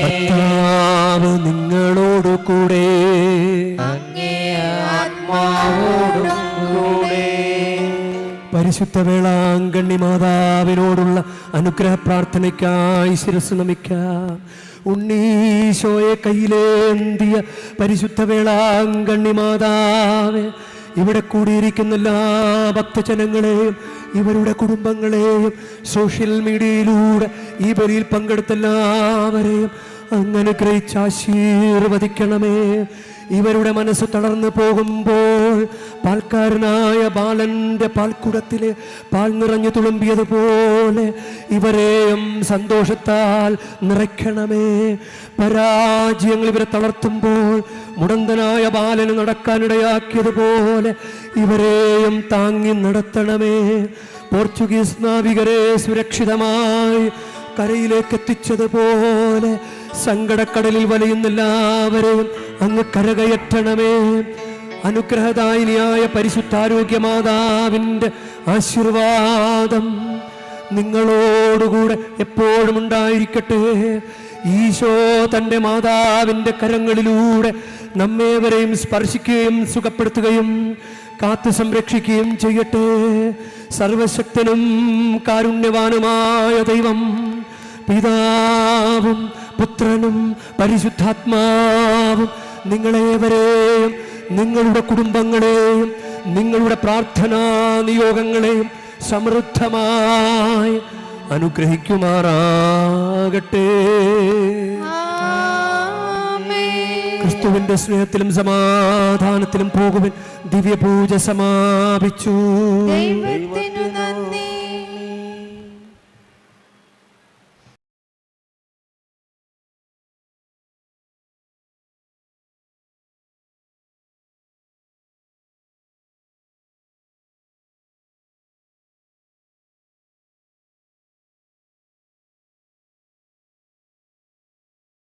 കർത്താവ് നിങ്ങളോടു കൂടെ പരിശുദ്ധ വേളാങ്കണ്ണി മാതാവിനോടുള്ള അനുഗ്രഹ പ്രാർത്ഥനയ്ക്കായി ശിരസ് നമിക്കാം. ഉണ്ണീശോയെ കയ്യിലേന്തിയ പരിശുദ്ധ വേളാങ്കണ്ണി മാതാവേ, ഇവിടെ കൂടിയിരിക്കുന്ന എല്ലാ ഭക്തജനങ്ങളെയും ഇവരുടെ കുടുംബങ്ങളെയും സോഷ്യൽ മീഡിയയിലൂടെ ഈ ബലിയിൽ പങ്കെടുത്ത എല്ലാവരെയും അങ്ങനെ ഗ്രഹിച്ച് ആശീർവദിക്കണമേ. ഇവരുടെ മനസ്സ് തളർന്നു പോകുമ്പോൾ പാൽക്കാരനായ ബാലന്റെ പാൽക്കുടത്തിലെ പാൽ നിറഞ്ഞു തുളുമ്പിയതുപോലെ ഇവരെയും സന്തോഷത്താൽ നിറയ്ക്കണമേ. പരാജയങ്ങൾ ഇവരെ തളർത്തുമ്പോൾ മുടന്തനായ ബാലന് നടക്കാനിടയാക്കിയതുപോലെ ഇവരെയും താങ്ങി നടത്തണമേ. പോർച്ചുഗീസ് നാവികരെ സുരക്ഷിതമായി കരയിലേക്ക് എത്തിച്ചതുപോലെ സങ്കടക്കടലിൽ വലയുന്ന എല്ലാവരെയും അങ്ങ് കരകയറ്റണമേ. അനുഗ്രഹദായിനിയായ പരിശുദ്ധാരോഗ്യ മാതാവിൻ്റെ ആശീർവാദം നിങ്ങളോടുകൂടെ എപ്പോഴും ഉണ്ടായിരിക്കട്ടെ. ഈശോ തൻ്റെ മാതാവിൻ്റെ കരങ്ങളിലൂടെ നമ്മേവരെയും സ്പർശിക്കുകയും സുഖപ്പെടുത്തുകയും കാത്തു സംരക്ഷിക്കുകയും ചെയ്യട്ടെ. സർവശക്തനും കാരുണ്യവാനുമായ ദൈവം പിതാവും പുത്രനും പരിശുദ്ധാത്മാവും നിങ്ങളേവരെയും നിങ്ങളുടെ കുടുംബങ്ങളെയും നിങ്ങളുടെ പ്രാർത്ഥനാ നിയോഗങ്ങളെയും സമൃദ്ധമായി അനുഗ്രഹിക്കുമാറാകട്ടെ. ക്രിസ്തുവിന്റെ സ്നേഹത്തിലും സമാധാനത്തിലും പോകുവാൻ ദിവ്യപൂജ സമാപിച്ചു. ദൈവത്തിനു